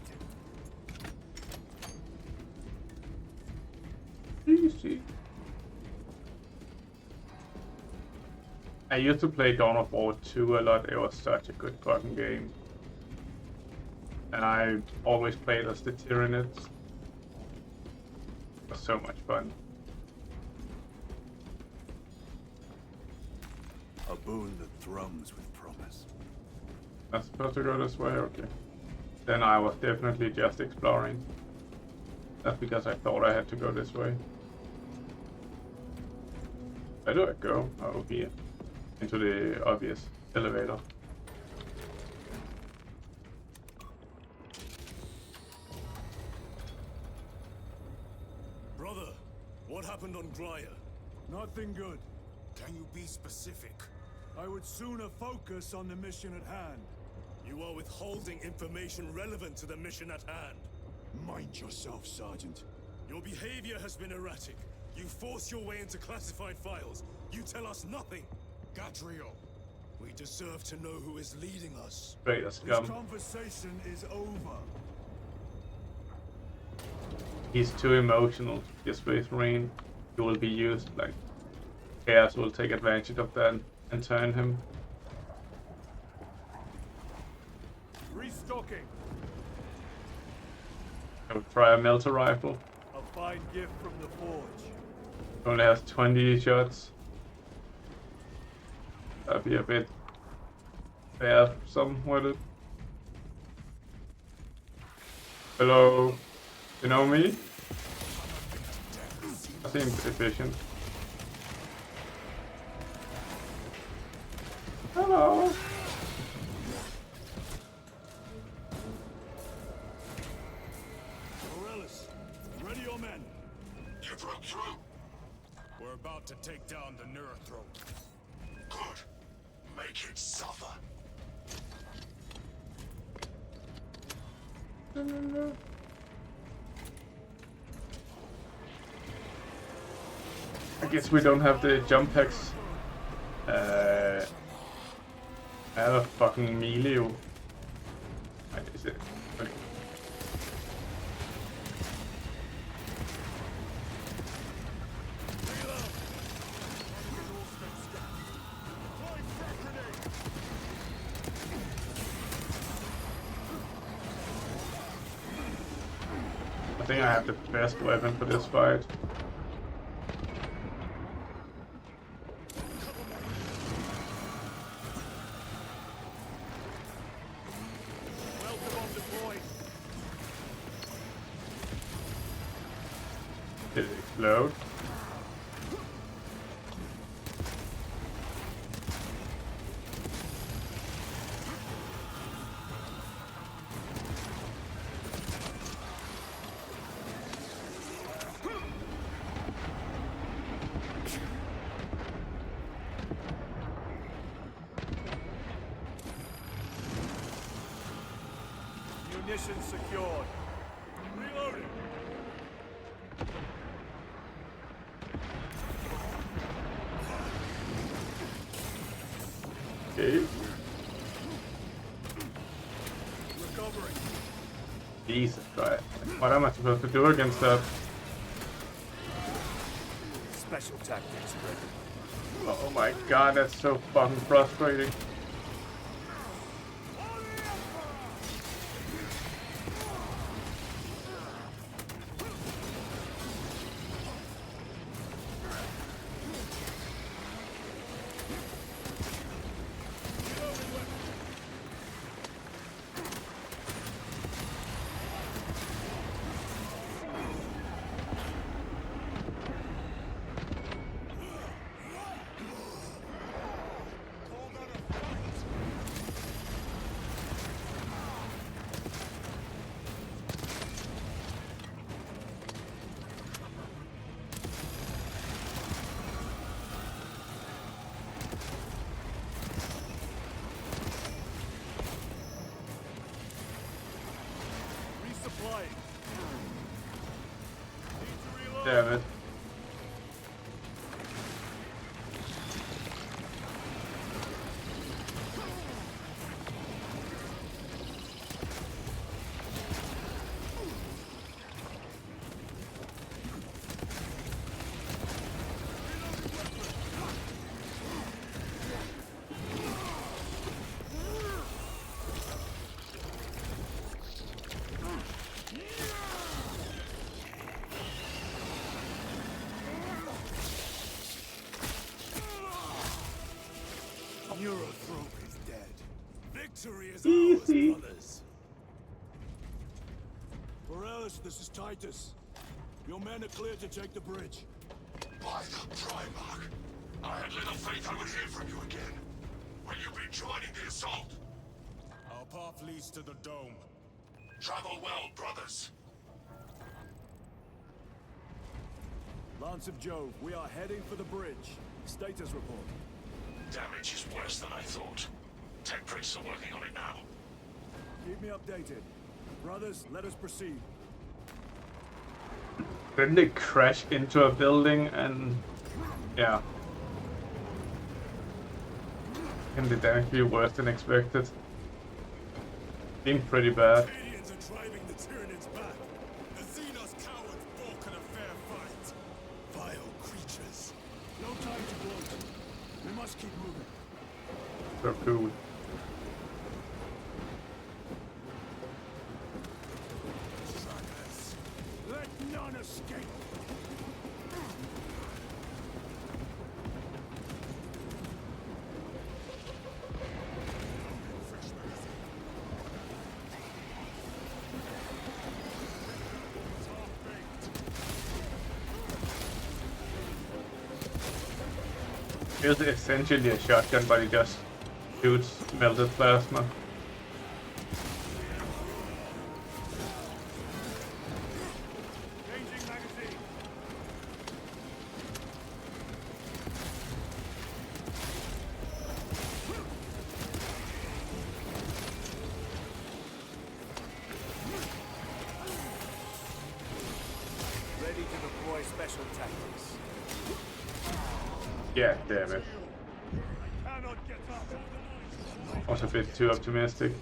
Easy. I used to play Dawn of War 2 a lot. It was such a good fucking game. And I always played as the Tyranids. It was so much fun. A boon that thrums with promise. I'm supposed to go this way? Okay. Then I was definitely just exploring. That's because I thought I had to go this way. Where do I go? Oh, here. Into the obvious elevator. Brother, what happened on Grya? Nothing good. Can you be specific? I would sooner focus on the mission at hand. You are withholding information relevant to the mission at hand. Mind yourself, Sergeant. Your behavior has been erratic. You force your way into classified files. You tell us nothing. Gadriel, we deserve to know who is leading us. Straight as scum. This conversation is over. He's too emotional. This Space Marine. He will be used like Chaos will take advantage of that and turn him. Restocking. I'll try a melter rifle. A fine gift from the forge. Only has 20 shots. That'd be a bit bad some with it. Hello, you know me? I seem efficient. Hello. Morellis, ready your men. You broke through. We're about to take down the Neurothrope. Good. Make it suffer. I guess we don't have the jump packs. I have a fucking melee. What is it? Okay. I think I have the best weapon for this fight. Did it explode? Munitions secured. Reloading. Okay. Recovering. Jesus Christ. What am I supposed to do against that? Special tactics ready. Oh my god, that's so fucking frustrating. Resupplying. Need to reload. Damn it. Neurothrope is dead. Victory is Easy. ours, brothers. Morales, this is Titus. Your men are clear to take the bridge. By the Primarch, I had little faith I would hear from you again. Will you be joining the assault? Our path leads to the dome. Travel well, brothers. Lance of Jove, we are heading for the bridge. Status report. Damage is worse than I thought. Tech priests are working on it now. Keep me updated. Brothers, let us proceed. Then they crash into a building and yeah. And the damage be worse than expected. Being pretty bad. Canadians are driving the Tyranids back. The Xenos cowards balk at a fair fight. Vile creatures. No time to gloat. We must keep moving. So cool. Trackers. Let none escape. Fresh magazine. It's essentially a shotgun, but it just shoots melted plasma. Changing magazine. Ready to deploy special tactics. Yeah, damn it. Cannot get up. Was a bit too optimistic.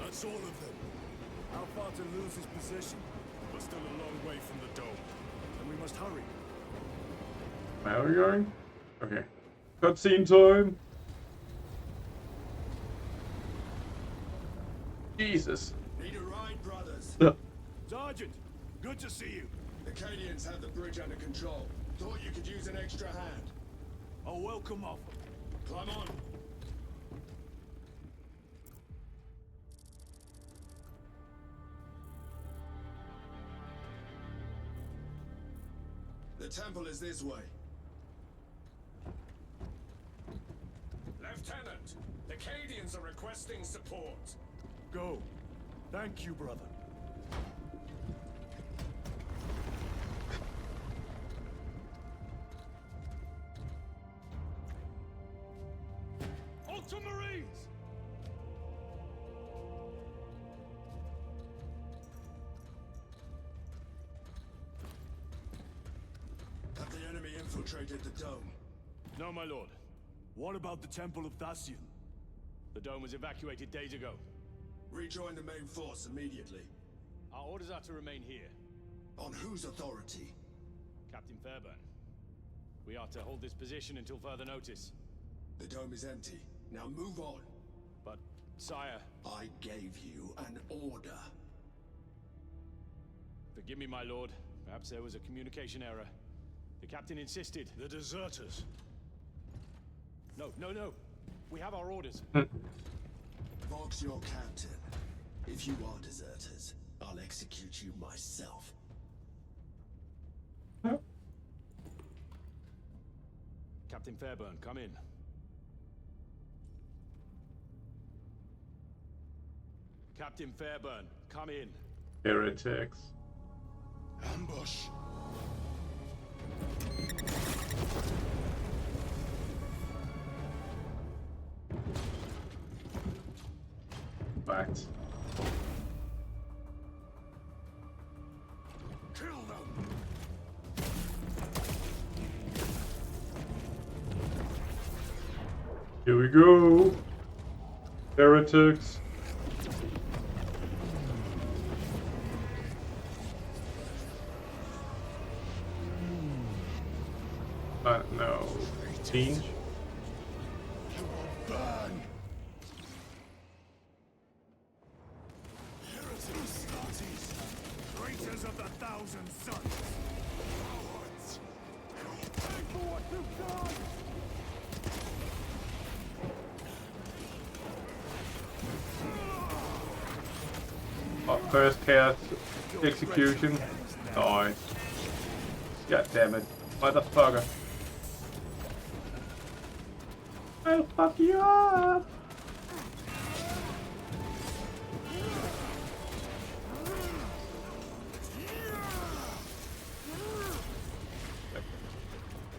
That's all of them. How far to lose his position? We're still a long way from the dome. And we must hurry. Where are we going? Okay. Cutscene time! Jesus. Need a ride, brothers? Sergeant, good to see you. The Cadians have the bridge under control. Thought you could use an extra hand. A welcome offer. Climb on. The temple is this way. Lieutenant, the Cadians are requesting support. Go. Thank you, brother. Ultramarines! Have the enemy infiltrated the dome? No, my lord. What about the Temple of Thasian? The dome was evacuated days ago. Rejoin the main force immediately. Our orders are to remain here. On whose authority? Captain Fairburn. We are to hold this position until further notice. The dome is empty. Now move on. But, sire, I gave you an order. forgive me, my lord. Perhaps there was a communication error. The captain insisted. The deserters. No. We have our orders. Vox your captain. If you are deserters, I'll execute you myself. Captain Fairburn, come in. Captain Fairburn, come in. Heretics. Ambush. Fact. Kill them! Here we go. Heretics. No. Change. You will burn! Heretics, Nazis, Traitors of the Thousand Sons! cowards! You'll pay for what you've done! First chaos execution. Nice. God damn it. Motherfucker. I'll fuck you up.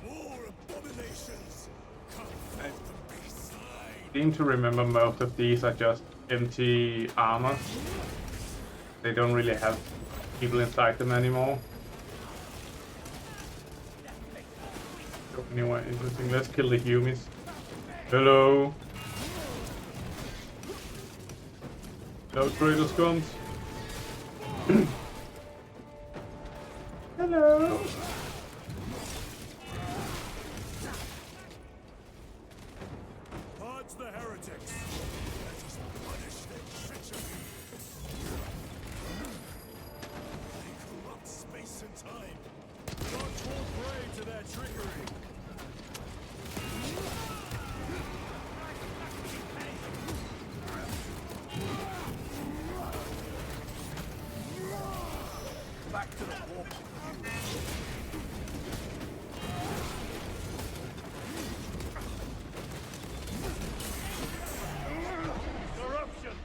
More abominations! Come forth and be slain! Seem to remember most of these are just empty armor. They don't really have people inside them anymore. So anyway, interesting. Let's kill the humans. Hello. Hello, traitor scums. Hello. Purge the heretics! Let us punish their treachery! They corrupt space and time! Not fall prey to their trickery! Back to the warp. Corruption!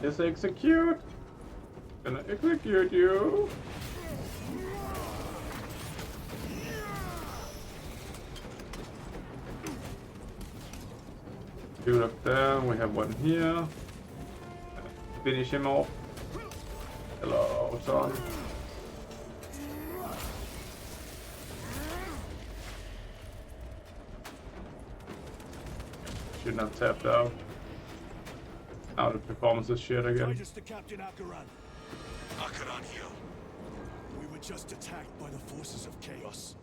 Just execute. Gonna execute you. Shoot up there. We have one here. Finish him off. Hello, son. Shouldn't have tapped out. Now the performance is shit again. Titus to Captain Akaran. Akaran here. We were just attacked by the forces of chaos.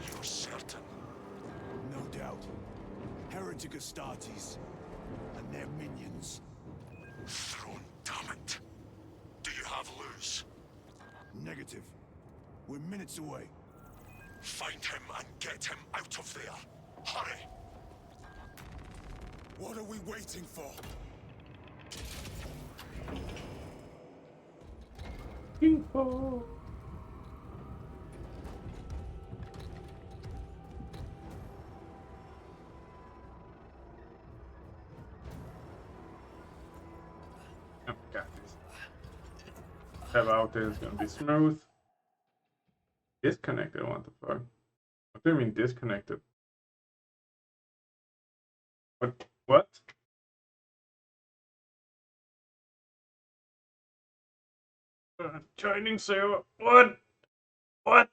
You're certain? No doubt. Heretic Astartes and their minions. Throne, damn it. Do you have Luz? Negative. We're minutes away. Find him and get him out of there. Hurry! What are we waiting for? Info. Oh, got this. Step out there is gonna be smooth. Disconnected, what the fuck? What do you mean disconnected? What? What? Joining server. What? What?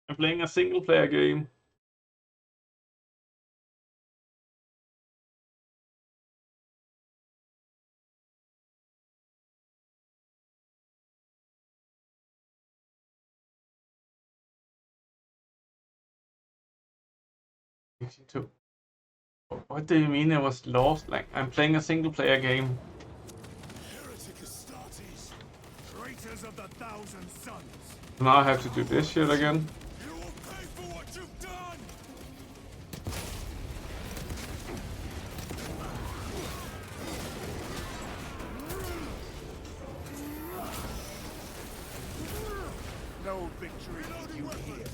I'm playing a single player game. What do you mean I was lost? Like, I'm playing a single player game. Heretic Astartes! Traitors of the Thousand Sons. Now I have to do this shit again. You will pay for what you've done! No victory for you here.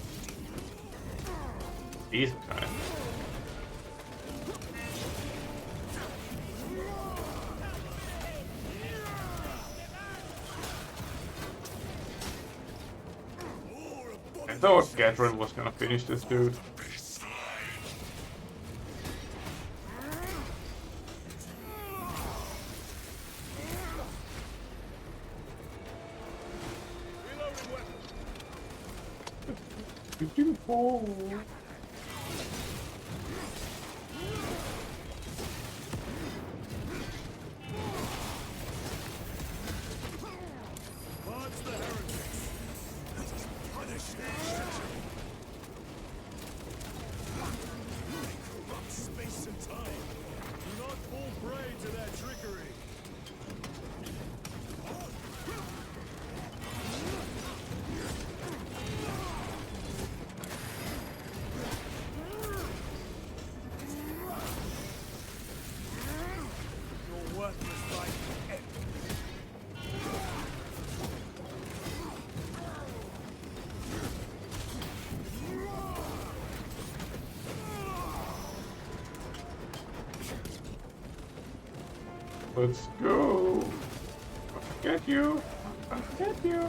Jesus Christ. I thought Gatrell was gonna finish this dude. 54. Purge the heretics. Let us punish their treachery. They corrupt space and time. Do not fall prey to their trickery. Your worthless life ends. Let's go. I'll get you. I'll get you.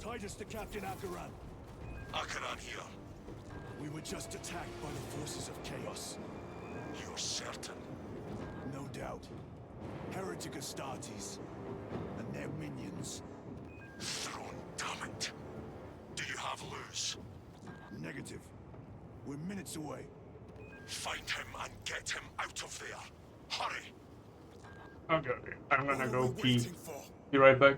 Titus to Captain Akaran. Akaran here. We were just attacked by the forces of chaos. You're certain? No doubt. Heretic Astartes. And their minions. Throne, damn it. Do you have Luz? Negative. We're minutes away. Find him and get him out of there. Hurry! Okay, okay. I'm What gonna are go we pee. waiting for? Be right back.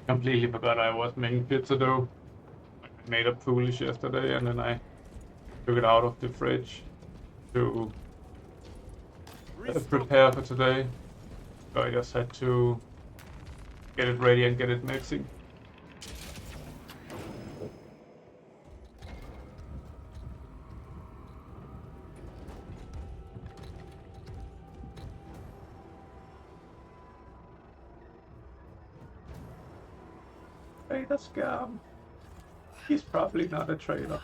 Completely forgot I was making pizza dough. I made up foolish yesterday and then I took it out of the fridge to prepare for today. So I just had to get it ready and get it mixing. Traitor scam. He's probably not a traitor.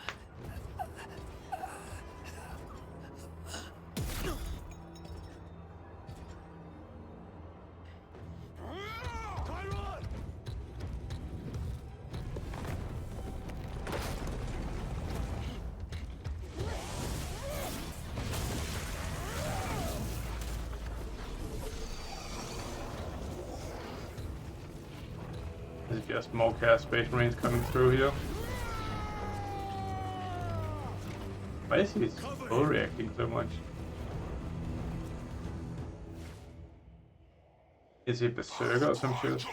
Is it just more cast Space Marines coming through here? Why is he overreacting so much? Is he berserker or some shit?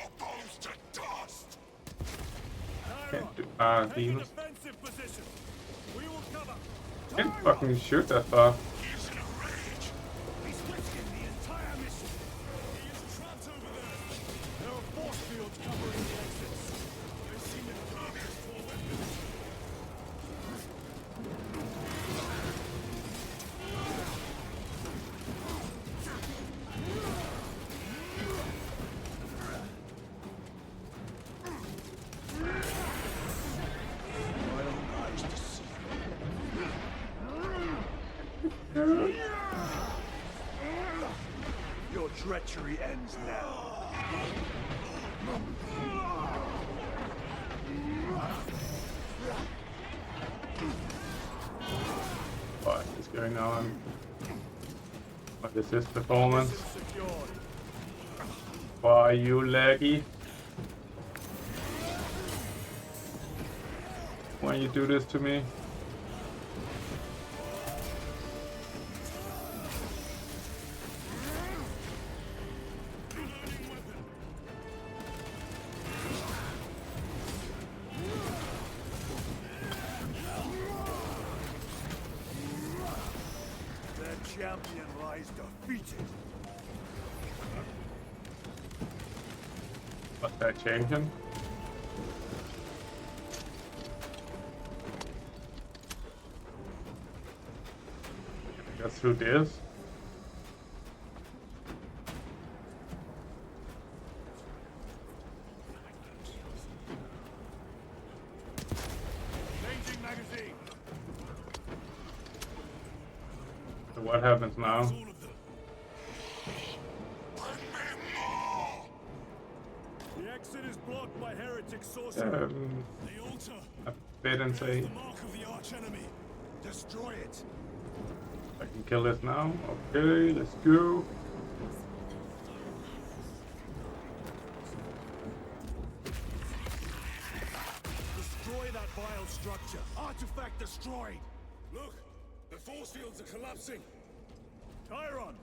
Can't do demons. Can't fucking shoot that far. Your treachery ends now. What is going on? What is this performance? Why are you laggy? Why you do this to me? Champion lies defeated. What's that changing? Go through this. Changing magazine. So what happens now? The exit is blocked by heretic sorcerer. The altar. A bit insane. The mark of the arch enemy. Destroy it. I can kill this now. Okay, let's go. Destroy that vile structure. Artifact destroyed. Look, the force fields are collapsing. Tyron,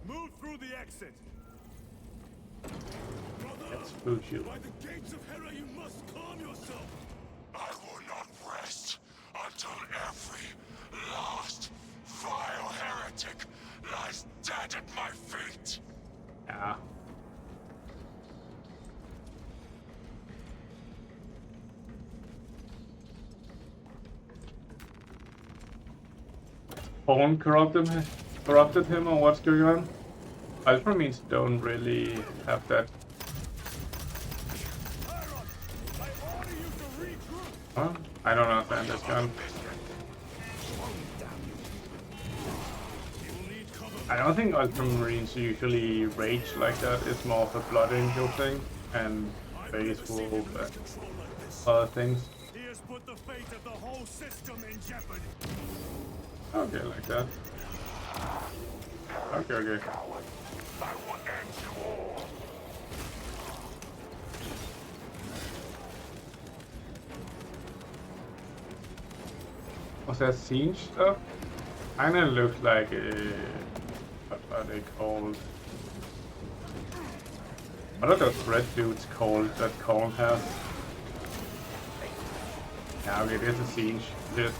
move through the exit. Brother, That's food shield. by the gates of Hera, you must calm yourself. I will not rest until every last vile heretic lies dead at my feet. Yeah. Spawn corrupted him, or what's going on? Ultra means don't really have that. Huh? I don't understand this gun. I don't think Ultramarines usually rage like that. It's more of a blood angel thing, and base will other things. He has put the fate of the whole system in jeopardy. Okay, like that. Okay, okay. I will end you all. Was that siege stuff? Kinda looked like a... what are they called? What are those red dudes called that Korn has? Yeah, okay, there's a siege. Shit.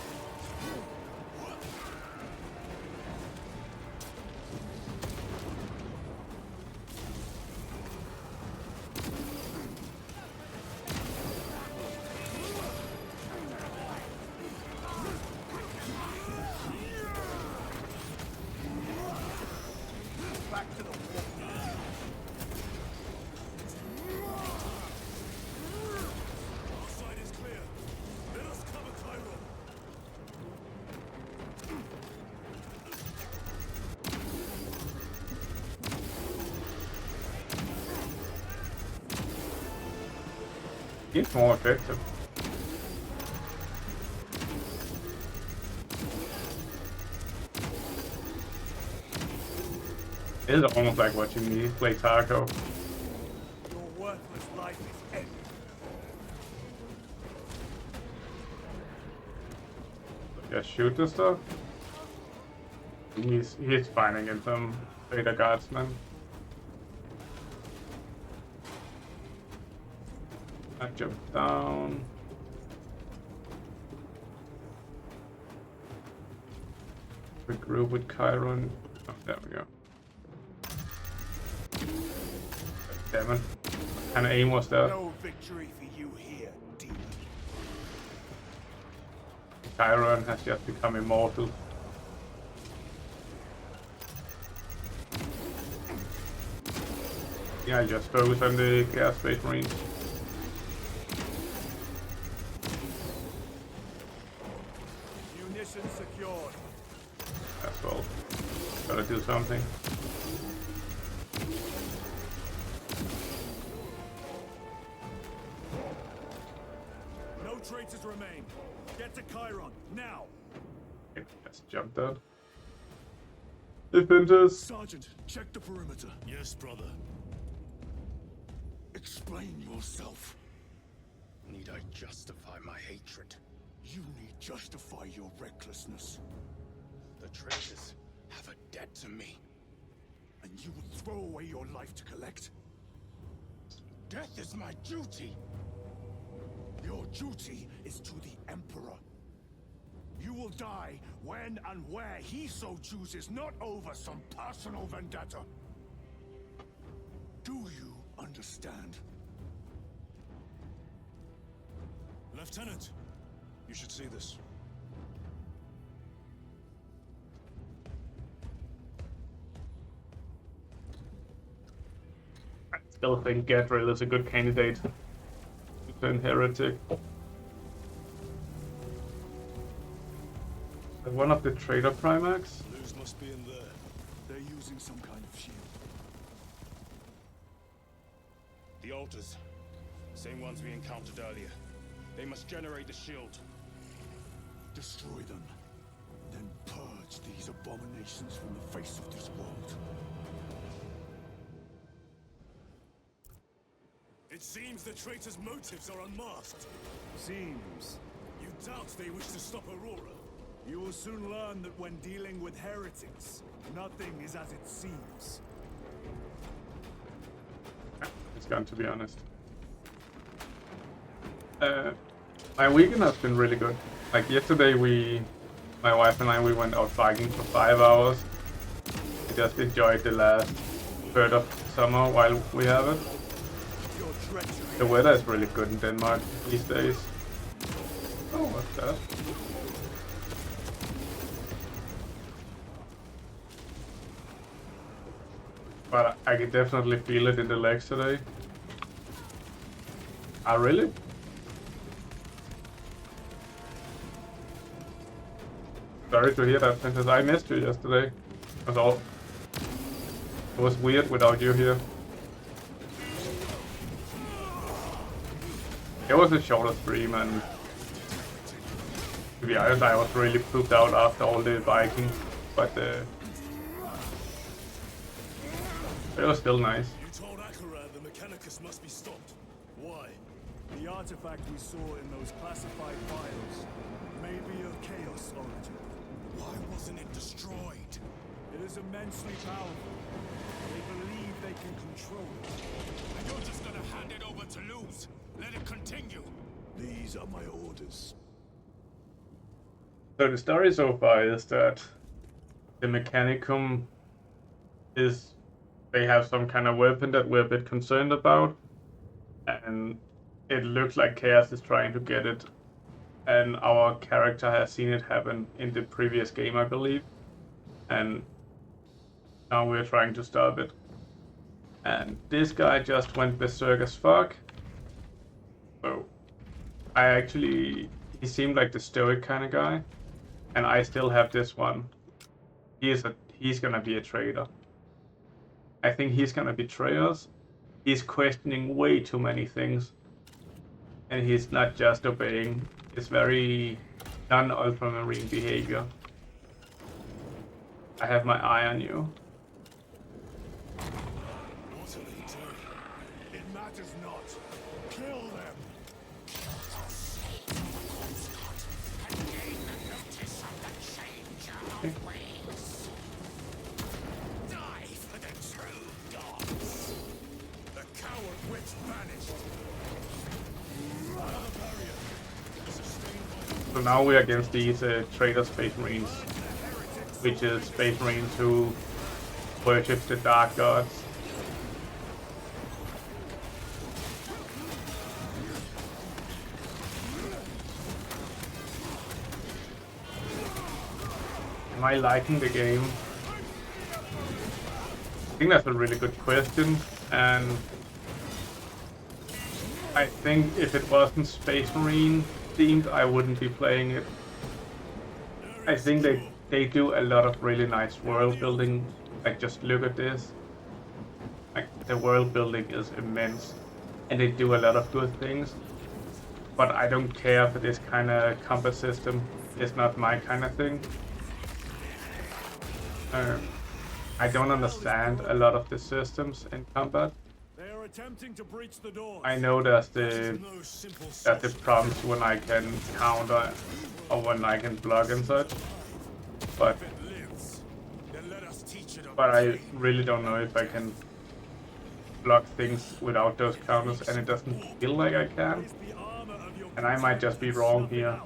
It's more effective. It's almost like watching me play Tarkov. Your worthless life is ended. Just shoot this stuff. He's finding in some Vader guardsmen. I jump down. Regroup with Chiron. Oh, there we go. Damn it. What kind of aim was that? No victory for you here, demon. Chiron has just become immortal. Yeah, I just focus on the gas space marines. Munition secured. As well. Gotta do something. No traitors remain. Get to Chiron, now! Okay, just jumped out. Defenders! Sergeant, check the perimeter. Yes, brother. Explain yourself. Need I justify my hatred? You need justify your recklessness. The traitors have a debt to me. And you will throw away your life to collect? Death is my duty. Your duty is to the Emperor. You will die when and where he so chooses, not over some personal vendetta. Do you understand? Lieutenant, you should see this. I still think Gadriel is a good candidate to turn heretic. One of the traitor Primax? Luz must be in there. They're using some kind of shield. The altars. Same ones we encountered earlier. They must generate the shield. Destroy them. Then purge these abominations from the face of this world. It seems the traitors' motives are unmasked. Seems. You doubt they wish to stop Aurora? You will soon learn that when dealing with heretics, nothing is as it seems. It's going to be honest. My weekend has been really good. Like yesterday my wife and I, we went out biking for 5 hours. We just enjoyed the last third of summer while we have it. The weather is really good in Denmark these days. Oh, what's that? But I can definitely feel it in the legs today. Ah, really? Sorry to hear that, Princess. I missed you yesterday. That's all. It was weird without you here. It was a shorter stream, and to be honest, I was really pooped out after all the biking, but it was still nice. You told Akara the Mechanicus must be stopped. Why? The artifact we saw in those classified files may be of Chaos origin. Why wasn't it destroyed? It is is immensely powerful. They believe they can control it. And you're just gonna hand it over to lose. Let it continue. These are my orders. So the story so far is that the Mechanicum is they have some kind of weapon that we're a bit concerned about, and it looks like Chaos is trying to get it, and our character has seen it happen in the previous game, I believe, and now we're trying to stop it. And this guy just went berserk as fuck. So he seemed like the stoic kind of guy, and I still have this one. He's gonna be a traitor. I think he's gonna betray us. He's questioning way too many things, and he's not just obeying. It's very non-ultramarine behavior. I have my eye on you. What are they doing? It matters not. Kill them! Die for the true gods. The coward witch vanished. Another barrier. Sustained by So now we're against these traitor Space Marines, which is Space Marines who worship the Dark Gods. Am I liking the game? I think that's a really good question, and I think if it wasn't Space Marine themed, I wouldn't be playing it. I think they do a lot of really nice world building. Like, just look at this. Like, the world building is immense, and they do a lot of good things. But I don't care for this kind of combat system. It's not my kind of thing. I don't understand a lot of the systems in combat. They are attempting to breach the doors. I know there's the prompts when I can counter or when I can block and such, but I really don't know if I can block things without those counters, and it doesn't feel like I can. And I might just be wrong here.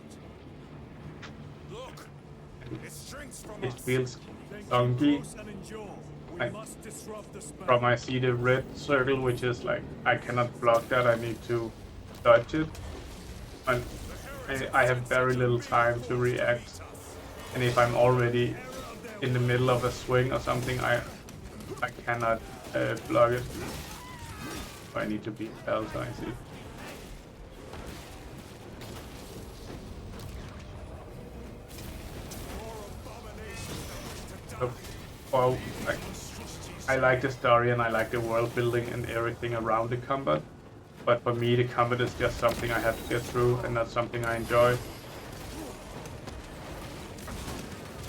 It feels funky. From I see the red circle, which is like I cannot block that, I need to dodge it. And I have very little time to react. And if I'm already in the middle of a swing or something, I cannot block it. So I need to be else, I see. So, well, I like the story and I like the world building and everything around the combat, but for me the combat is just something I have to get through and not something I enjoy.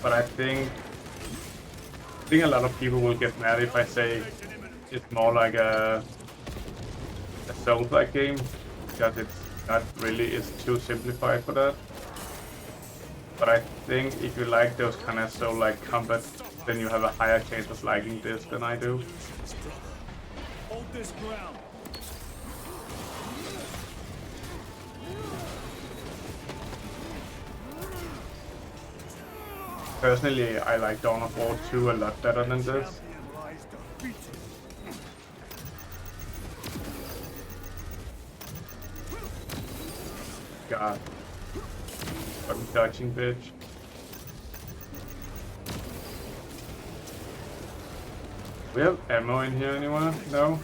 But I think a lot of people will get mad if I say it's more like a Souls-like game, because it's not really, it's too simplified for that. But I think if you like those kind of Soul-like combat, then you have a higher chance of liking this than I do. Hold this ground. Personally, I like Dawn of War 2 a lot better than this. God. I'm dodging, bitch. We have ammo in here anywhere? No?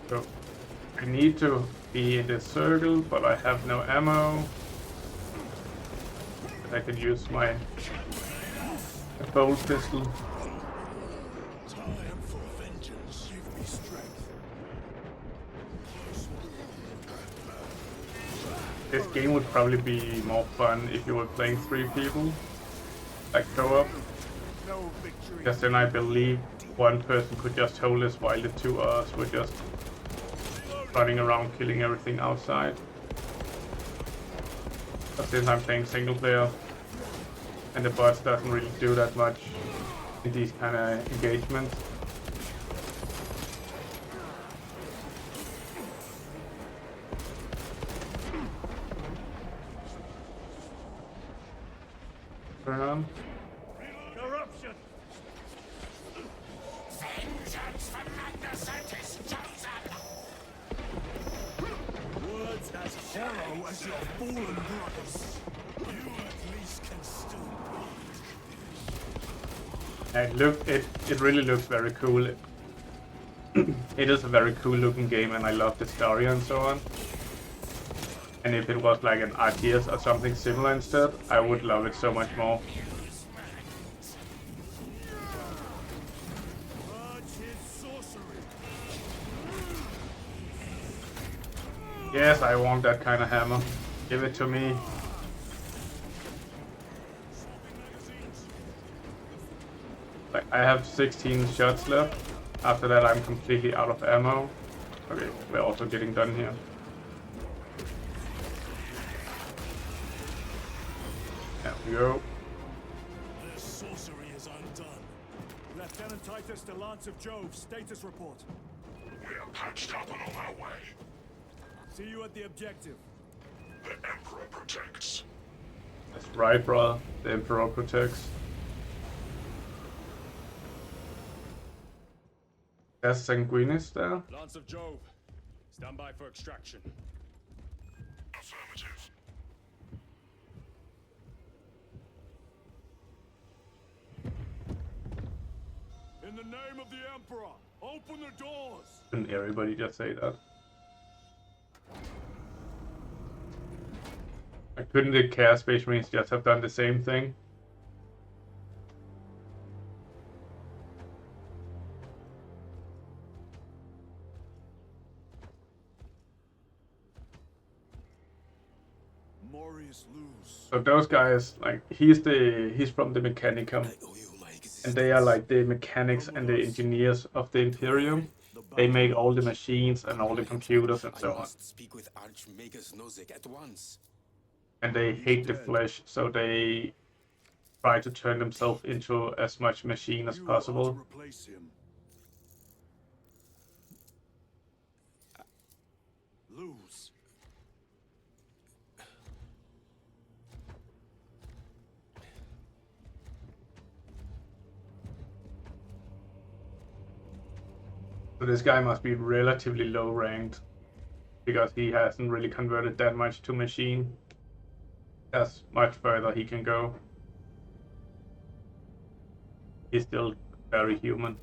So, I need to be in this circle, but I have no ammo. But I can use my bolt pistol. Time for vengeance. Give me strength. This game would probably be more fun if you were playing 3 people. like co-op. No victory. Because then I believe one person could just hold this while the two others were just running around killing everything outside. But since I'm playing single player and the bots doesn't really do that much in these kind of engagements. Corruption. Vengeance from Magnacentis, Johnson! Words as hollow as your fallen brothers. You at least can still breathe. It really looks very cool. It is a very cool looking game, and I love the story and so on. And if it was like an RTS or something similar instead, I would love it so much more. Yes, I want that kind of hammer. Give it to me. Like, I have 16 shots left. After that, I'm completely out of ammo. Okay, we're also getting done here. There we go. Their sorcery is undone. Lieutenant Titus to Lance of Jove, status report. We are patched up and on our way. See you at the objective. The Emperor protects. That's right, brother. The Emperor protects. There's Sanguinis there. Lance of Jove, stand by for extraction. Affirmative. In the name of the Emperor, open the doors! Shouldn't everybody just say that? Like, couldn't the Chaos Space Marines just have done the same thing? Morius lose. So those guys, like, he's from the Mechanicum, and they are like the mechanics and the engineers of the Imperium. They make all the machines and all the computers and so on. Speak with Archmagus Nozick at once. And they hate the flesh, so they try to turn themselves into as much machine as possible. Replace him. Lose. So this guy must be relatively low ranked, because he hasn't really converted that much to machine. That's much further he can go. He's still very human.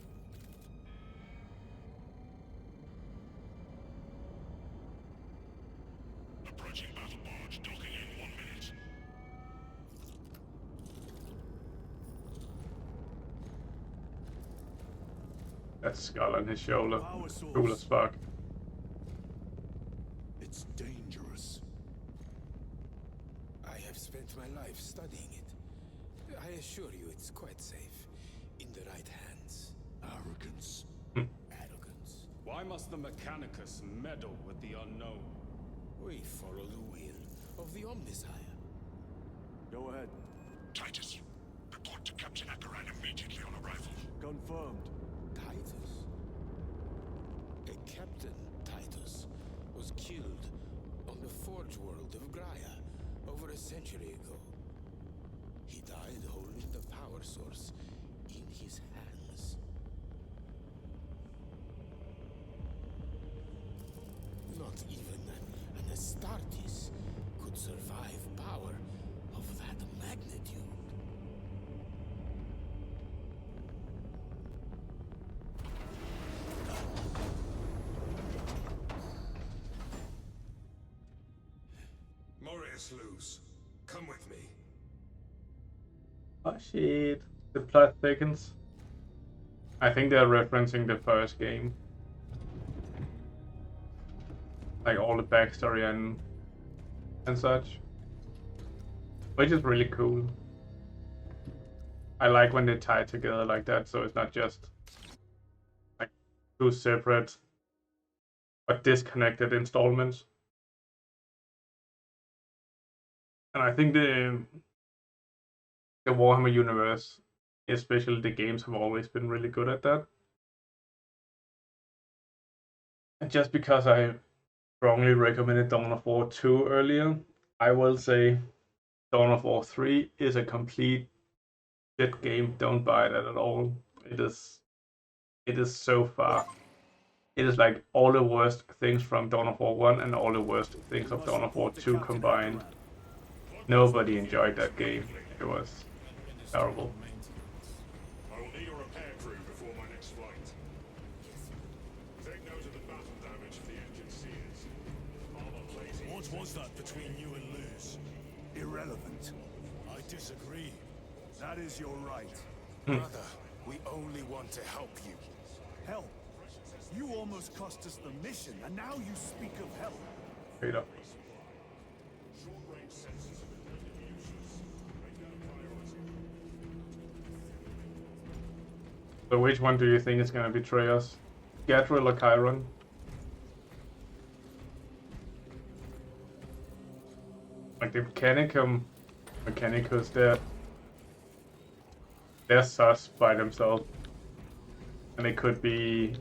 Approaching battle barge, docking in 1 minute. That skull on his shoulder. Cool as fuck. It's dangerous. I have spent my life studying it. I assure you it's quite safe. In the right hands. Arrogance. Arrogance. Why must the Mechanicus meddle with the unknown? We follow the will of the Omnisire. Go ahead. Titus, report to Captain Akaran immediately on arrival. Confirmed. Titus. A Captain Titus was killed on the Forge world of Graia over a century ago. He died holding the power source in his hands. Not even an Astartes could survive power of that magnitude. Morius lose. Come with me. Oh shit. The plot thickens. I think they're referencing the first game. Like all the backstory and such. Which is really cool. I like when they tie together like that, so it's not just like two separate but disconnected installments. And I think the Warhammer universe, especially the games, have always been really good at that. And just because I strongly recommended Dawn of War 2 earlier, I will say Dawn of War 3 is a complete shit game. Don't buy that at all. It is so far. It is like all the worst things from Dawn of War 1 and all the worst things of Dawn of War 2 combined. Nobody enjoyed that game. It was terrible. I will need a repair crew before my next flight. Take note of the battle damage for the engine sears. Armor plating. What was that between you and Luz? Irrelevant. I disagree. That is your right. Brother, we only want to help you. Help? You almost cost us the mission, and now you speak of help. Straight up. Short-range sensors have been rendered useless. Make that a priority. So which one do you think is going to betray us? Gadriel or Chiron? Like the Mechanicus, they're sus by themselves. And they could be...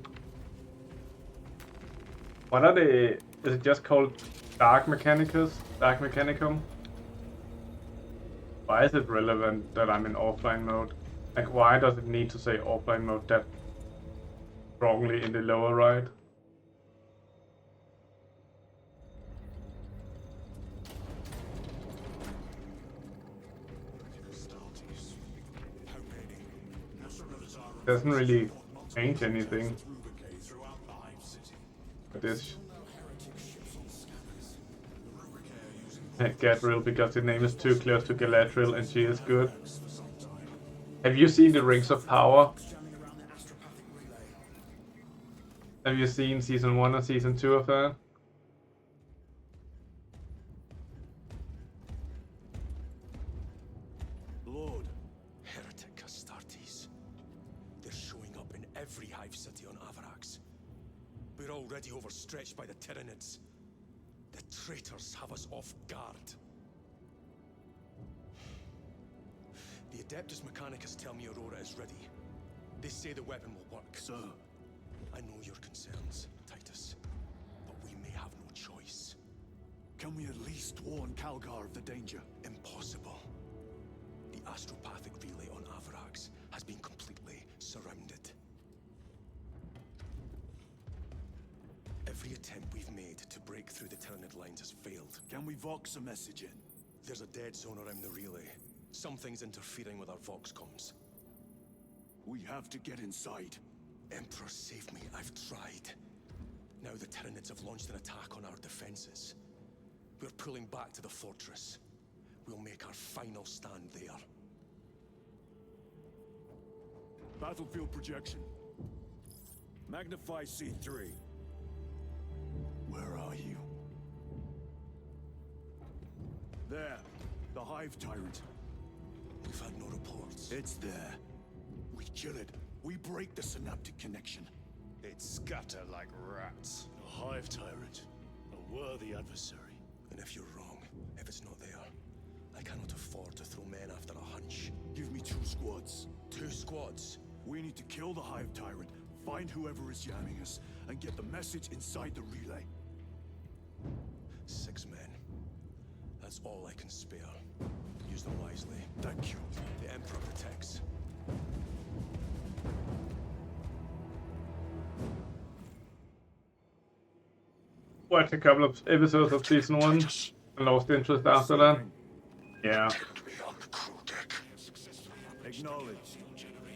What are they? Is it just called Dark Mechanicus? Dark Mechanicum? Why is it relevant that I'm in offline mode? Like, why does it need to say offline mode that strongly in the lower right? Doesn't really change anything. But this Gadriel, because the name is too close to Galadriel and she is good. Have you seen the Rings of Power? Have you seen season 1 or season 2 of that? Lord, heretic Astartes. They're showing up in every hive city on Avarax. We're already overstretched by the Tyranids. The traitors have us off guard. The Adeptus Mechanicus tell me Aurora is ready. They say the weapon will work. Sir, I know your concerns, Titus, but we may have no choice. Can we at least warn Calgar of the danger? Impossible. The astropathic relay on Avarax has been completely surrounded. Every attempt we've made to break through the Tyranid lines has failed. Can we vox a message in? There's a dead zone around the relay. Something's interfering with our vox comms. We have to get inside. Emperor, save me. I've tried. Now the Tyranids have launched an attack on our defenses. We're pulling back to the fortress. We'll make our final stand there. Battlefield projection. Magnify C3. Where are you? There. The Hive Tyrant. We've had no reports. It's there. We kill it. We break the synaptic connection. They'd scatter like rats. A Hive Tyrant. A worthy adversary. And if you're wrong, if it's not there, I cannot afford to throw men after a hunch. Give me 2 squads. 2 squads? We need to kill the Hive Tyrant, find whoever is jamming us, and get the message inside the relay. 6 men. That's all I can spare. Use them wisely. Thank you. The Emperor protects. Watched a couple of episodes of season 1 and lost interest after that. Yeah. Acknowledged.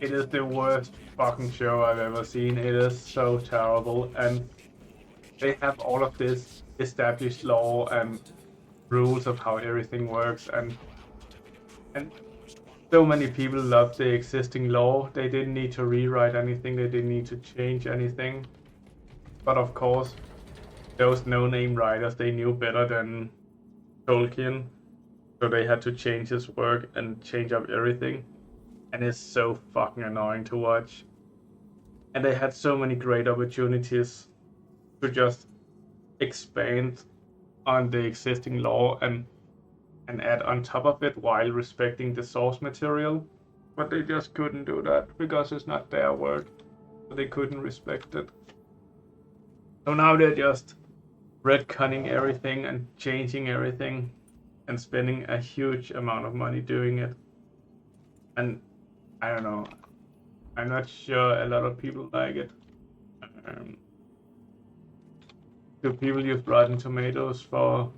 It is the worst fucking show I've ever seen. It is so terrible, and they have all of this established law and rules of how everything works, and so many people love the existing law. They didn't need to rewrite anything, they didn't need to change anything. But of course, those no-name writers, they knew better than Tolkien, so they had to change his work and change up everything. and it's so fucking annoying to watch. And they had so many great opportunities to just expand on the existing lore and add on top of it while respecting the source material. But they just couldn't do that because it's not their work. So they couldn't respect it. So now they're just retconning everything and changing everything and spending a huge amount of money doing it. And I don't know. I'm not sure a lot of people like it. Do people use Rotten Tomatoes for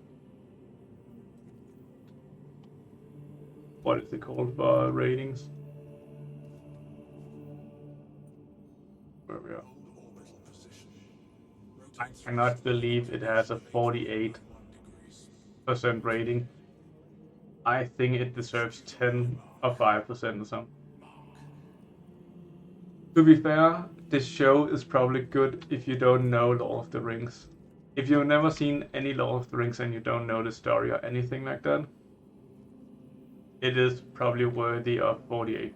what is it called for ratings? Where we are. I cannot believe it has a 48% rating. I think it deserves 10 or 5% or something. To be fair, this show is probably good if you don't know Lord of the Rings. If you've never seen any Lord of the Rings and you don't know the story or anything like that, it is probably worthy of 48%.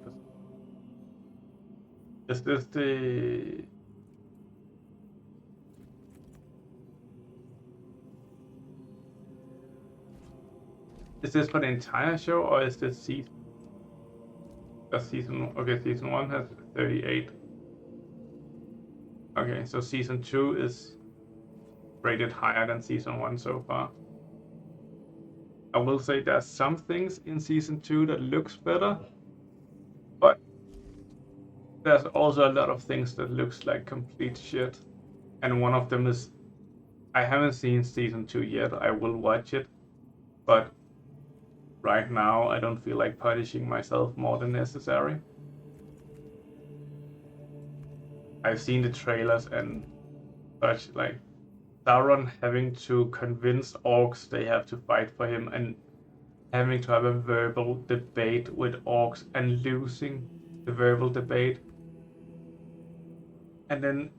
Is this the... Is this for the entire show or is this season? Season 1 has 38. Okay, so season 2 is rated higher than season 1 so far. I will say there's some things in season 2 that looks better, but there's also a lot of things that looks like complete shit. And one of them is, I haven't seen season 2 yet, I will watch it, but right now I don't feel like punishing myself more than necessary. I've seen the trailers and such, like Sauron having to convince orcs they have to fight for him and having to have a verbal debate with orcs and losing the verbal debate. And then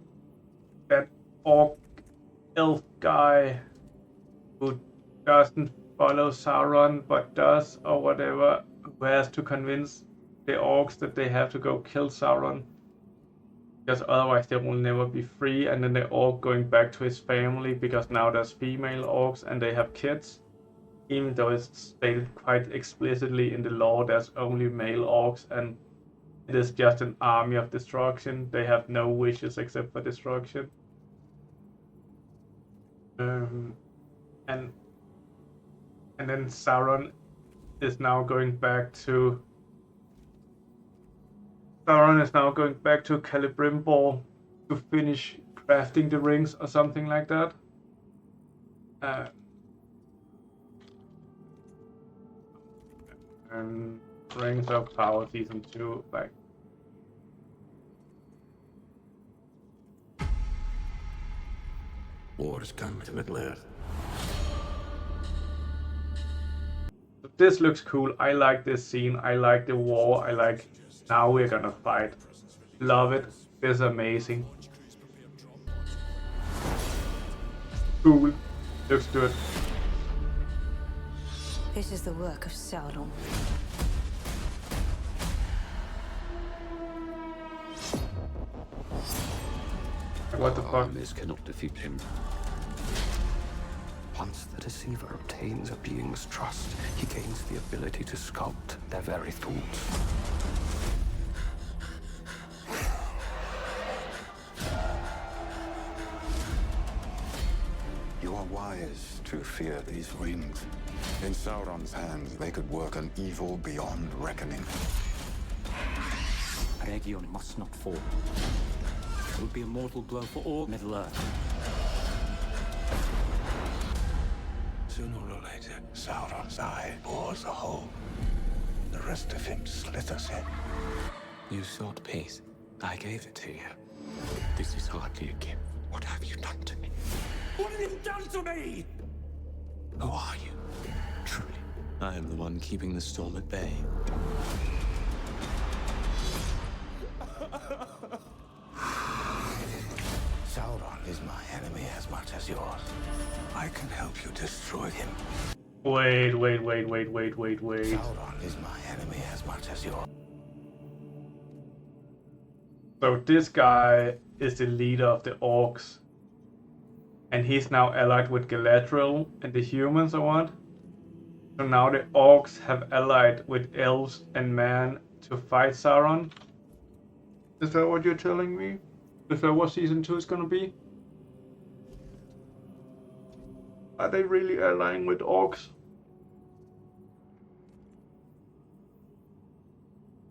that orc elf guy who doesn't follow Sauron but does or whatever, who has to convince the orcs that they have to go kill Sauron because otherwise they will never be free, and then the orc going back to his family because now there's female orcs and they have kids, even though it's stated quite explicitly in the lore there's only male orcs and it is just an army of destruction. They have no wishes except for destruction. And then Sauron is now going back to Celebrimbor to finish crafting the rings or something like that. And Rings of Power Season 2, like. War has come to Middle-earth. This looks cool. I like this scene. I like the war. I like now we're gonna fight. Love it. This is amazing. Cool. Looks good. This is the work of Sauron. What the fuck? Armies cannot defeat him. Once the deceiver obtains a being's trust, he gains the ability to sculpt their very thoughts. You are wise to fear these rings. In Sauron's hands, they could work an evil beyond reckoning. Region must not fall. It would be a mortal blow for all Middle-earth. Sooner or later, Sauron's eye bores a hole. The rest of him slithers in. You sought peace. I gave it to you. This is hardly a gift. What have you done to me? What have you done to me? Who are you? Truly. I am the one keeping the storm at bay. Sauron is my enemy as much as yours. I can help you destroy him. Wait. Sauron is my enemy as much as yours. So this guy is the leader of the orcs. And he's now allied with Galadriel and the humans or what? So now the orcs have allied with elves and men to fight Sauron. Is that what you're telling me? Is that what season 2 is gonna be? Are they really allying with orcs?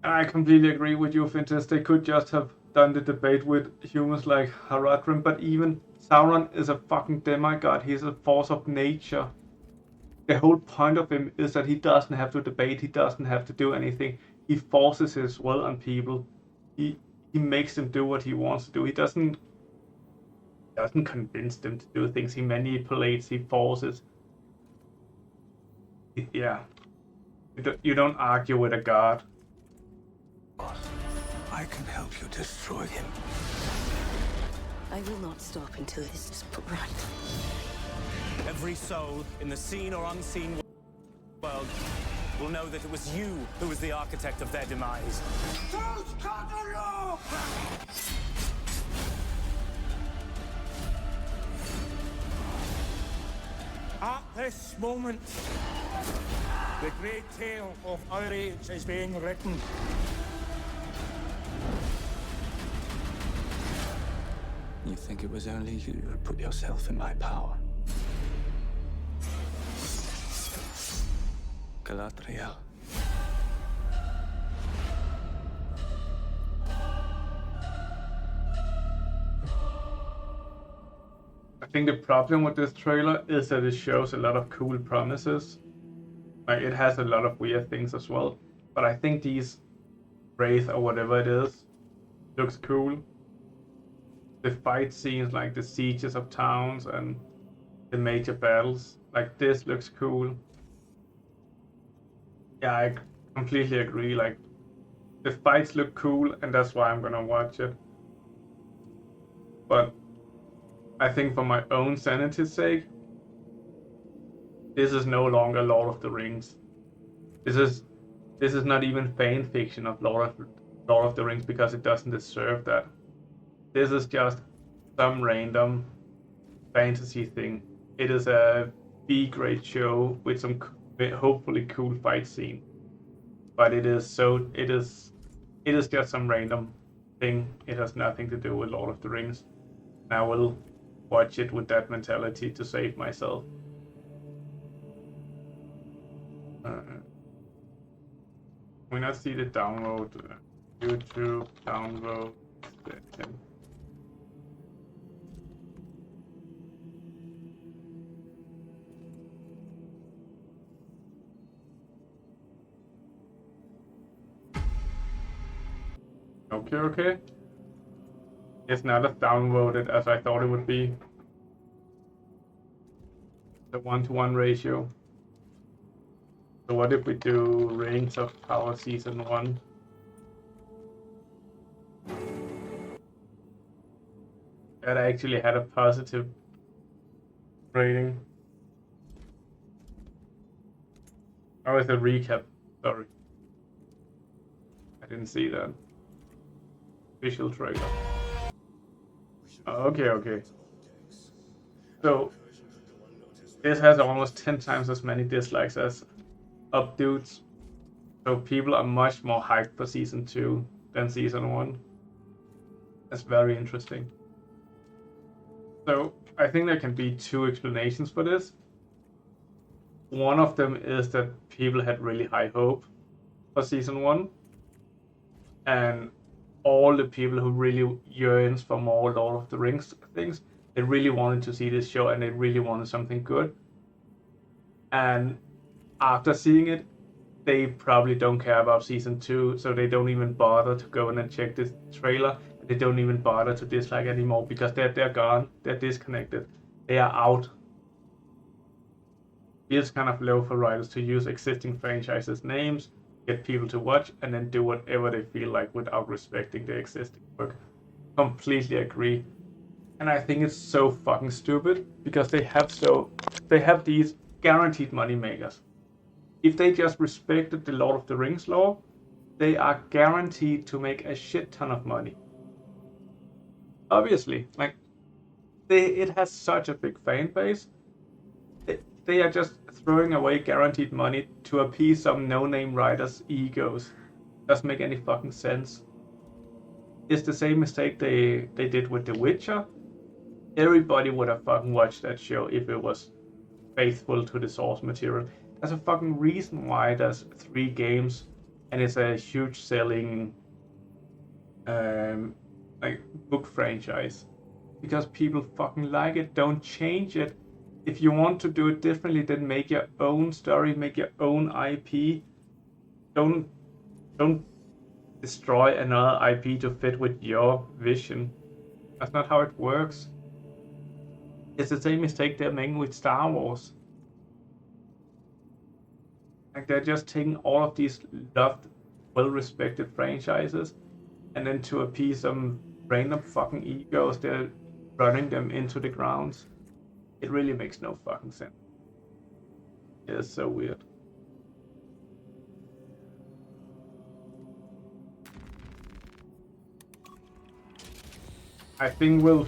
I completely agree with you, Fintis. They could just have done the debate with humans like Haradrim, but even Sauron is a fucking demigod. He's a force of nature. The whole point of him is that he doesn't have to debate. He doesn't have to do anything. He forces his will on people. He makes them do what he wants to do. He doesn't convince them to do things. He manipulates. He forces. Yeah. You don't argue with a god. I can help you destroy him. I will not stop until this is put right. Every soul in the seen or unseen world will know that it was you who was the architect of their demise. At this moment, the great tale of our age is being written. You think it was only you who put yourself in my power? Galadriel. I think the problem with this trailer is that it shows a lot of cool promises. Like, it has a lot of weird things as well. But I think these Wraith or whatever it is looks cool. The fight scenes, like the sieges of towns and the major battles, like this looks cool. Yeah, I completely agree. Like, the fights look cool, and that's why I'm gonna watch it. But I think for my own sanity's sake, this is no longer Lord of the Rings. This is not even fan fiction of Lord of the Rings because it doesn't deserve that. This is just some random fantasy thing. It is a B-grade show with some hopefully cool fight scene. But it is just some random thing. It has nothing to do with Lord of the Rings. And I will watch it with that mentality to save myself. We not see the download. YouTube download. Okay. It's not as downloaded as I thought it would be. The 1-to-1 ratio. So what if we do Rings of Power Season 1? That actually had a positive rating. Oh, it's a recap. Sorry. I didn't see that. Official trailer. Okay. So, this has almost 10 times as many dislikes as Up Dudes. So people are much more hyped for Season 2 than Season 1. That's very interesting. So, I think there can be two explanations for this. One of them is that people had really high hope for Season 1. And all the people who really yearns for more Lord of the Rings things, they really wanted to see this show and they really wanted something good. And after seeing it, they probably don't care about Season 2, so they don't even bother to go in and check this trailer. They don't even bother to dislike anymore because they're gone, they're disconnected, they are out. It's kind of low for writers to use existing franchises' names, get people to watch, and then do whatever they feel like without respecting the existing work. Completely agree. And I think it's so fucking stupid because they have these guaranteed money makers. If they just respected the Lord of the Rings lore, they are guaranteed to make a shit ton of money. obviously, like it has such a big fan base. They are just throwing away guaranteed money to appease some no-name writers' egos. Doesn't make any fucking sense. It's the same mistake they did with The Witcher. Everybody would have fucking watched that show if it was faithful to the source material. There's a fucking reason why there's 3 games and it's a huge selling like book franchise. Because people fucking like it. Don't change it. If you want to do it differently, then make your own story, make your own IP. Don't destroy another IP to fit with your vision. That's not how it works. It's the same mistake they're making with Star Wars. Like they're just taking all of these loved, well-respected franchises, and then to appease some random fucking egos, they're running them into the grounds. It really makes no fucking sense. It is so weird. I think we'll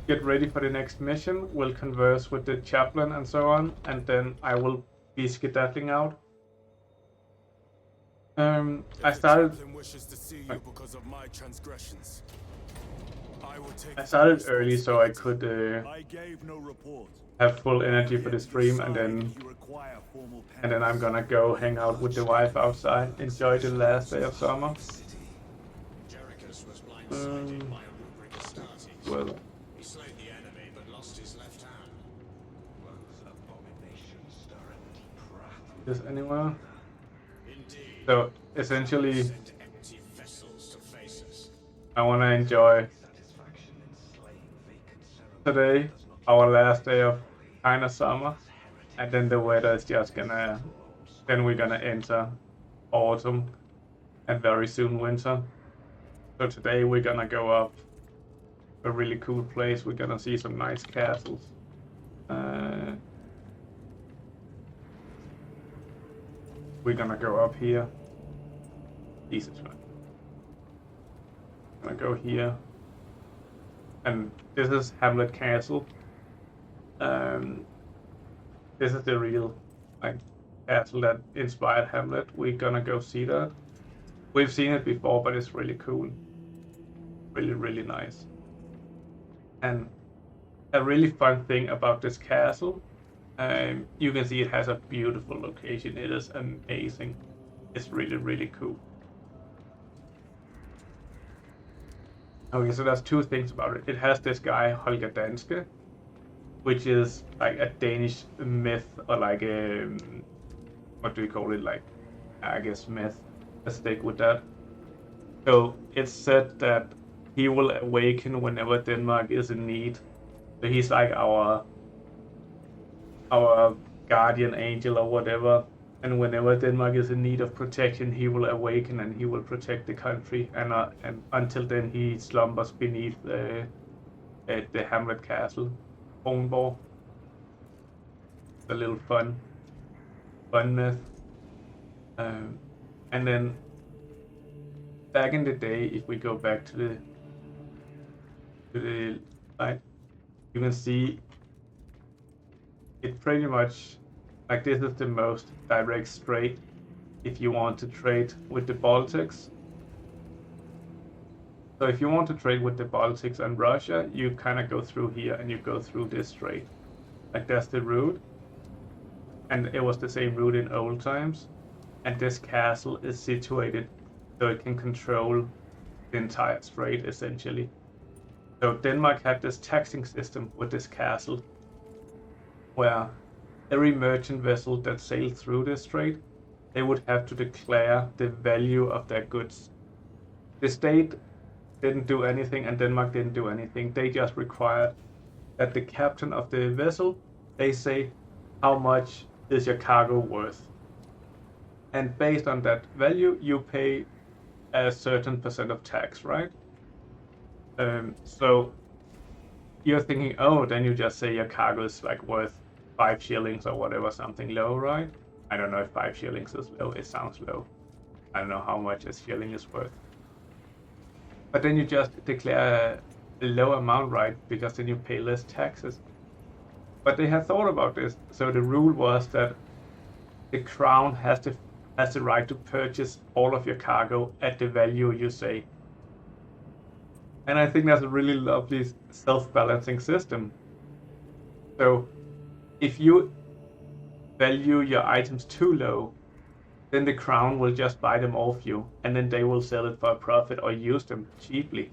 get ready for the next mission. We'll converse with the chaplain and so on, and then I will be skedaddling out. I started early so I could have full energy for the stream, and then I'm gonna go hang out with the wife outside, enjoy the last day of summer. Well, He slayed the enemy, but lost his left hand. is anywhere? So essentially, I want to enjoy today, our last day of kind of summer, and then the weather is just gonna, then we're gonna enter autumn and very soon winter. So today we're gonna go up a really cool place. We're gonna see some nice castles. We're gonna go up here. Jesus, man. Gonna go here. And this is Hamlet Castle. This is the real castle that inspired Hamlet. We're gonna go see that. We've seen it before, but it's really cool. Really, really nice. And a really fun thing about this castle, you can see it has a beautiful location. It is amazing. It's really, really cool. Okay, so there's 2 things about it. It has this guy, Holger Danske, which is like a Danish myth, or like a, what do you call it? Like, I guess myth. Let's stick with that. So it's said that he will awaken whenever Denmark is in need. So he's like our guardian angel or whatever. And whenever Denmark is in need of protection, he will awaken and he will protect the country. And until then, he slumbers beneath the Hamlet Castle, Kronborg. A little fun myth. And then back in the day, if we go back to the light, you can see it pretty much like this is the most direct straight if you want to trade with the Baltics. So if you want to trade with the Baltics and Russia, you kind of go through here and you go through this strait. Like that's the route. And it was the same route in old times. And this castle is situated so it can control the entire strait essentially. So Denmark had this taxing system with this castle where every merchant vessel that sailed through this strait, they would have to declare the value of their goods. The state didn't do anything and Denmark didn't do anything. They just required that the captain of the vessel, they say, how much is your cargo worth? And based on that value, you pay a certain percent of tax, right? So you're thinking, oh, then you just say your cargo is like worth 5 shillings or whatever, something low, right? I don't know if 5 shillings is low. It sounds low. I don't know how much a shilling is worth. But then you just declare a low amount, right? Because then you pay less taxes. But they had thought about this. So the rule was that the crown has the right to purchase all of your cargo at the value you say. And I think that's a really lovely self-balancing system. So if you value your items too low, then the crown will just buy them off you, and then they will sell it for a profit or use them cheaply.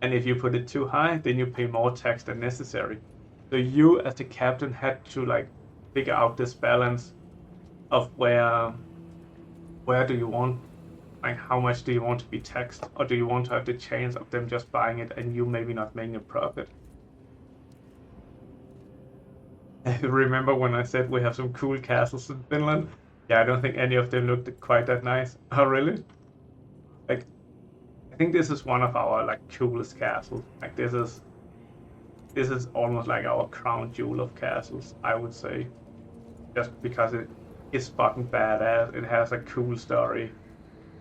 And if you put it too high, then you pay more tax than necessary. So you as the captain had to like figure out this balance of where do you want, like how much do you want to be taxed, or do you want to have the chance of them just buying it and you maybe not making a profit. Remember when I said we have some cool castles in Finland? Yeah, I don't think any of them looked quite that nice. Oh really? Like, I think this is one of our like coolest castles. Like this is almost like our crown jewel of castles, I would say. Just because it is fucking badass. It has a cool story.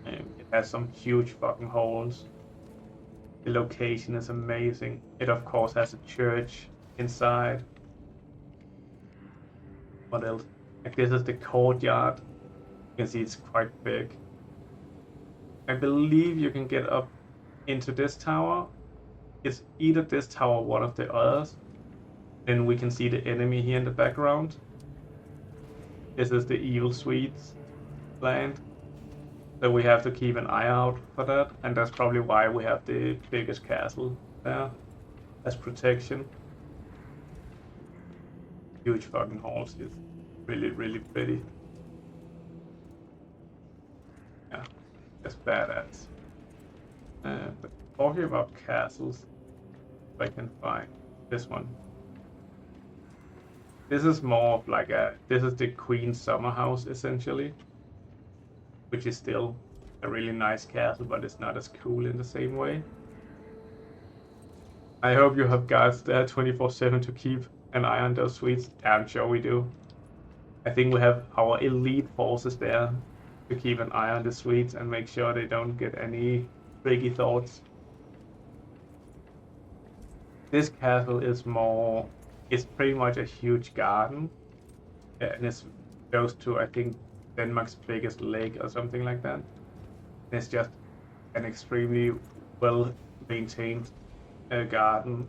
It has some huge fucking holes. The location is amazing. It of course has a church inside. What else? Like this is the courtyard. You can see it's quite big. I believe you can get up into this tower. It's either this tower or one of the others. Then we can see the enemy here in the background. This is the evil Swedes land. So we have to keep an eye out for that. And that's probably why we have the biggest castle there as protection. Huge fucking halls. It's really, really pretty. Yeah, that's badass. But talking about castles, if I can find this one. This is more of like this is the Queen's summer house essentially, which is still a really nice castle, but it's not as cool in the same way. I hope you have guards there 24/7 to keep an eye on those Swedes. Yeah, I'm sure we do. I think we have our elite forces there to keep an eye on the Swedes and make sure they don't get any tricky thoughts. This castle is more, it's pretty much a huge garden, and it's close to, I think, Denmark's biggest lake or something like that. And it's just an extremely well maintained garden.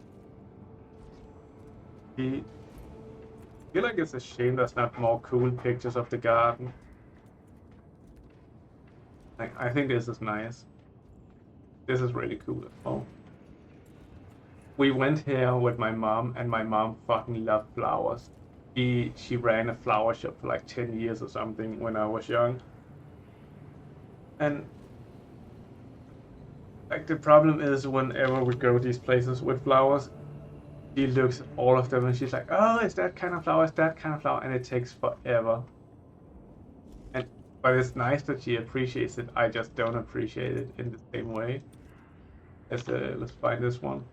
I feel like it's a shame there's not more cool pictures of the garden. Like, I think this is nice. This is really cool as well. We went here with my mom, and my mom fucking loved flowers. She ran a flower shop for like 10 years or something when I was young. And like the problem is whenever we go these places with flowers, she looks at all of them and she's like, oh, it's that kind of flower, it's that kind of flower, and it takes forever. But it's nice that she appreciates it. I just don't appreciate it in the same way. Let's find this one.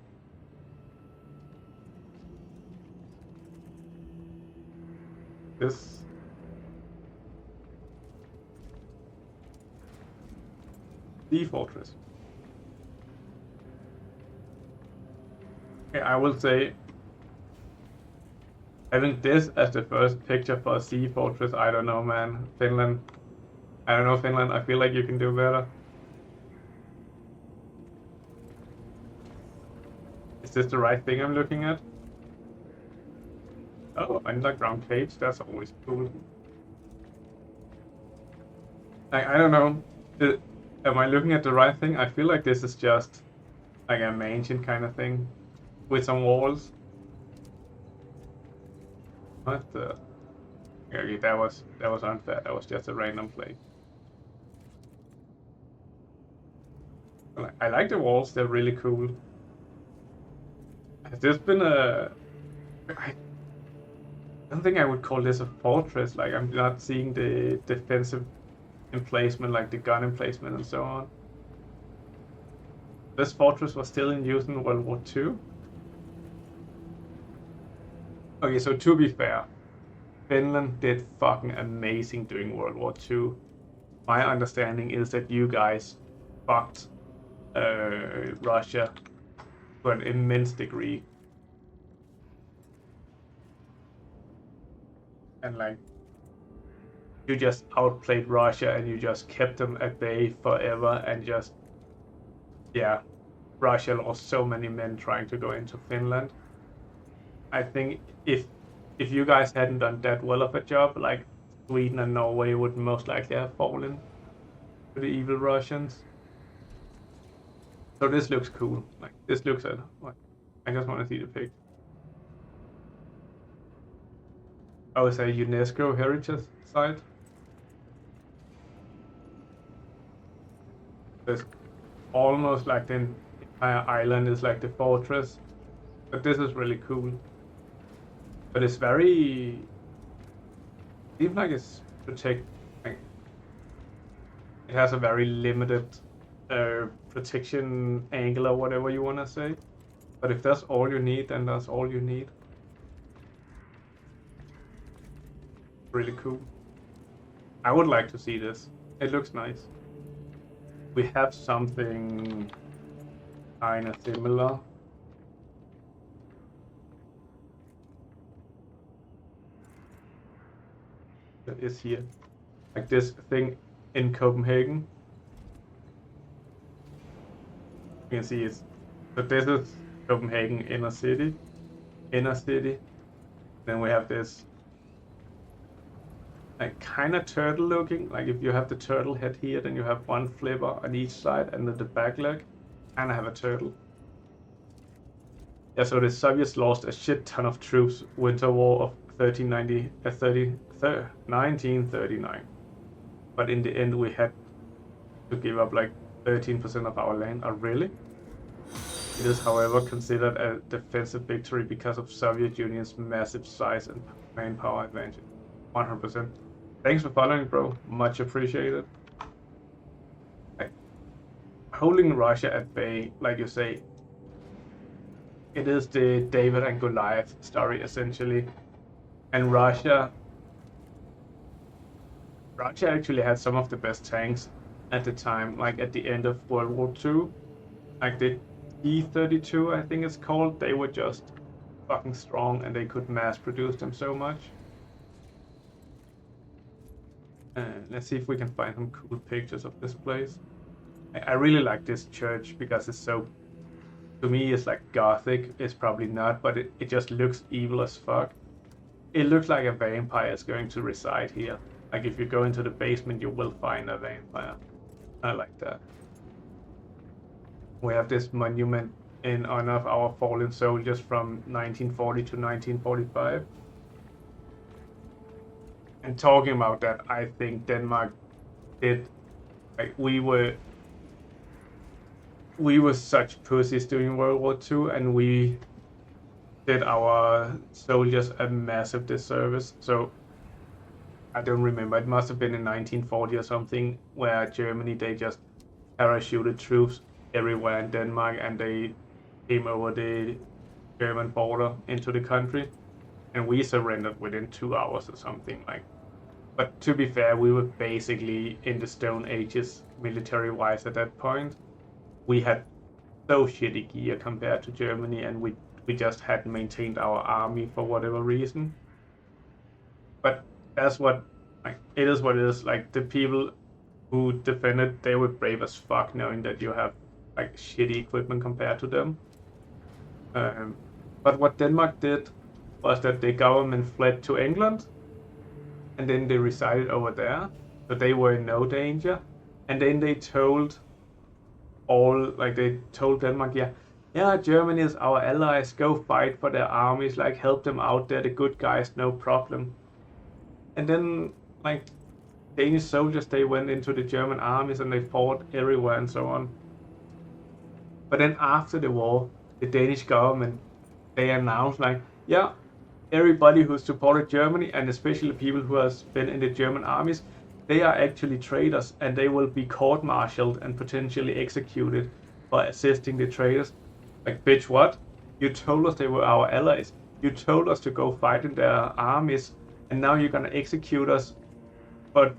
This. The fortress. Okay, I will say having this as the first picture for a sea fortress, I don't know, man. Finland. I don't know, Finland. I feel like you can do better. Is this the right thing I'm looking at? Oh, underground caves. That's always cool. I don't know. Am I looking at the right thing? I feel like this is just like a mansion kind of thing with some walls. What the? Okay, that was unfair. That was just a random place. I like the walls. They're really cool. Has this been a? I don't think I would call this a fortress. Like, I'm not seeing the defensive emplacement, like the gun emplacement and so on. This fortress was still in use in World War II. Okay, so to be fair, Finland did fucking amazing during World War II. My understanding is that you guys fucked Russia to an immense degree. And like, you just outplayed Russia and you just kept them at bay forever and just, yeah, Russia lost so many men trying to go into Finland. I think if you guys hadn't done that well of a job, like Sweden and Norway would most likely have fallen to the evil Russians. So this looks cool. Like this looks at like I just want to see the picture. Oh, it's a UNESCO heritage site. It's almost like the entire island is like the fortress. But this is really cool. But it's very seems like it's protect like it has a very limited protection angle or whatever you wanna say. But if that's all you need, then that's all you need. Really cool. I would like to see this. It looks nice. We have something kinda similar. That is here. Like this thing in Copenhagen. You can see it's so this is Copenhagen inner city. Then we have this like kind of turtle looking. Like if you have the turtle head here, then you have one flipper on each side, and then the back leg kind of have a turtle. Yeah, so the Soviets lost a shit ton of troops Winter War of 1939. But in the end, we had to give up like 13% of our land. Oh, really? It is, however, considered a defensive victory because of Soviet Union's massive size and manpower advantage. 100%. Thanks for following, bro. Much appreciated. Like, holding Russia at bay, like you say, it is the David and Goliath story, essentially. And Russia actually had some of the best tanks at the time, like at the end of World War II. Like the T-32, I think it's called, they were just fucking strong and they could mass produce them so much. Let's see if we can find some cool pictures of this place. I really like this church because it's so, to me it's like gothic. It's probably not, but it just looks evil as fuck. It looks like a vampire is going to reside here. Like if you go into the basement, you will find a vampire. I like that. We have this monument in honor of our fallen soldiers from 1940 to 1945. And talking about that, I think Denmark did, like we were such pussies during World War II, and we did our soldiers a massive disservice. So I don't remember, it must have been in 1940 or something, where Germany, they just parachuted troops everywhere in Denmark and they came over the German border into the country, and we surrendered within 2 hours or something. Like, but to be fair, we were basically in the Stone Ages military wise at that point. We had so shitty gear compared to Germany, and we just hadn't maintained our army for whatever reason. But that's what, like, it is what it is. Like, the people who defended, they were brave as fuck, knowing that you have like shitty equipment compared to them. But what Denmark did was that the government fled to England, and then they resided over there, so they were in no danger. And then they told Denmark, yeah, Germany is our allies, go fight for their armies, like help them out, they're the good guys, no problem. And then like Danish soldiers, they went into the German armies and they fought everywhere and so on. But then after the war, the Danish government, they announced like, yeah, everybody who supported Germany, and especially people who has been in the German armies, they are actually traitors and they will be court-martialed and potentially executed for assisting the traitors. Like, bitch, what? You told us they were our allies. You told us to go fight in their armies, and now you're gonna execute us for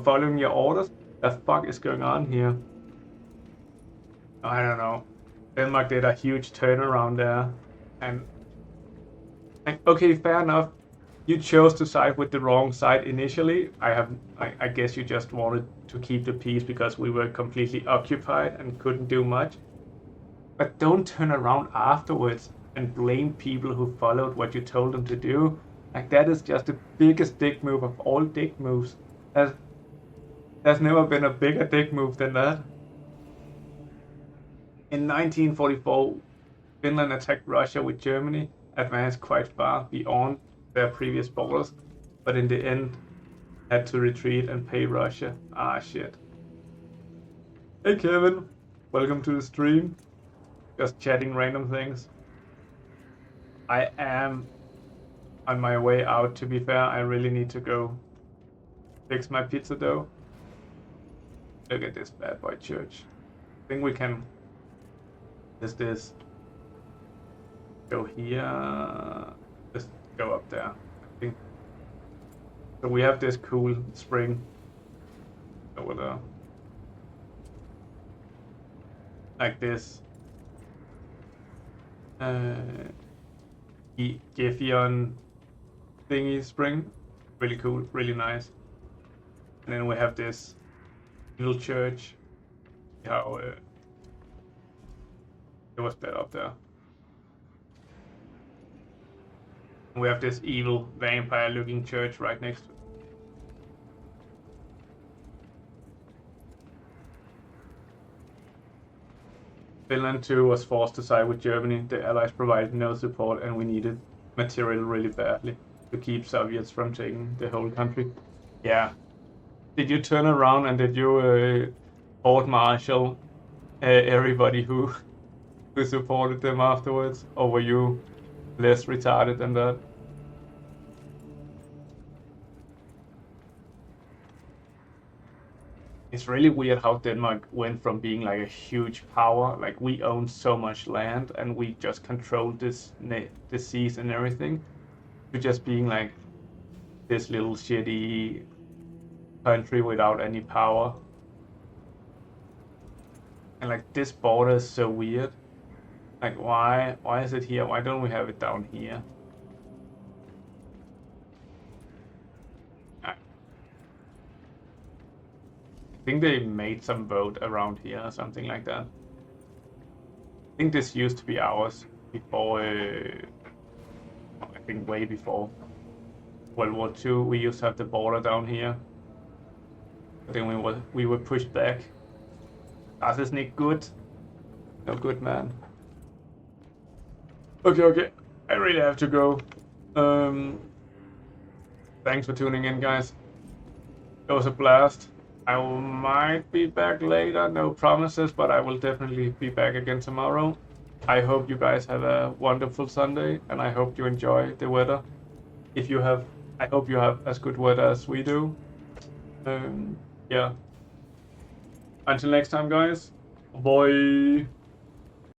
following your orders? The fuck is going on here? I don't know. Denmark did a huge turnaround there, and okay, fair enough. You chose to side with the wrong side initially. I guess you just wanted to keep the peace because we were completely occupied and couldn't do much. But don't turn around afterwards and blame people who followed what you told them to do. Like, that is just the biggest dick move of all dick moves. There's never been a bigger dick move than that. In 1944, Finland attacked Russia with Germany, advanced quite far beyond their previous borders, but in the end had to retreat and pay Russia. Ah, shit. Hey Kevin, welcome to the stream. Just chatting random things. I am on my way out, to be fair. I really need to go fix my pizza dough. Look at this bad boy church. I think we can... Is this... Go here... Just go up there. I think... So we have this cool spring over there. Like this. Gefion thingy spring. Really cool, really nice. And then we have this little church. How it was better up there. And we have this evil vampire looking church right next to it. Finland too was forced to side with Germany. The Allies provided no support and we needed material really badly to keep Soviets from taking the whole country. Yeah. Did you turn around and did you court-martial everybody who supported them afterwards? Or were you less retarded than that? It's really weird how Denmark went from being like a huge power, like we own so much land and we just controlled this the seas and everything, to just being like this little shitty country without any power. And like this border is so weird. Like why is it here? Why don't we have it down here? I think they made some vote around here or something like that. I think this used to be ours before, I think way before World War II. We used to have the border down here. But then we were pushed back. Das ist nicht gut. No good, man. Okay. I really have to go. Thanks for tuning in, guys. It was a blast. I might be back later, no promises, but I will definitely be back again tomorrow. I hope you guys have a wonderful Sunday, and I hope you enjoy the weather. I hope you have as good weather as we do. Yeah. Until next time, guys. Bye.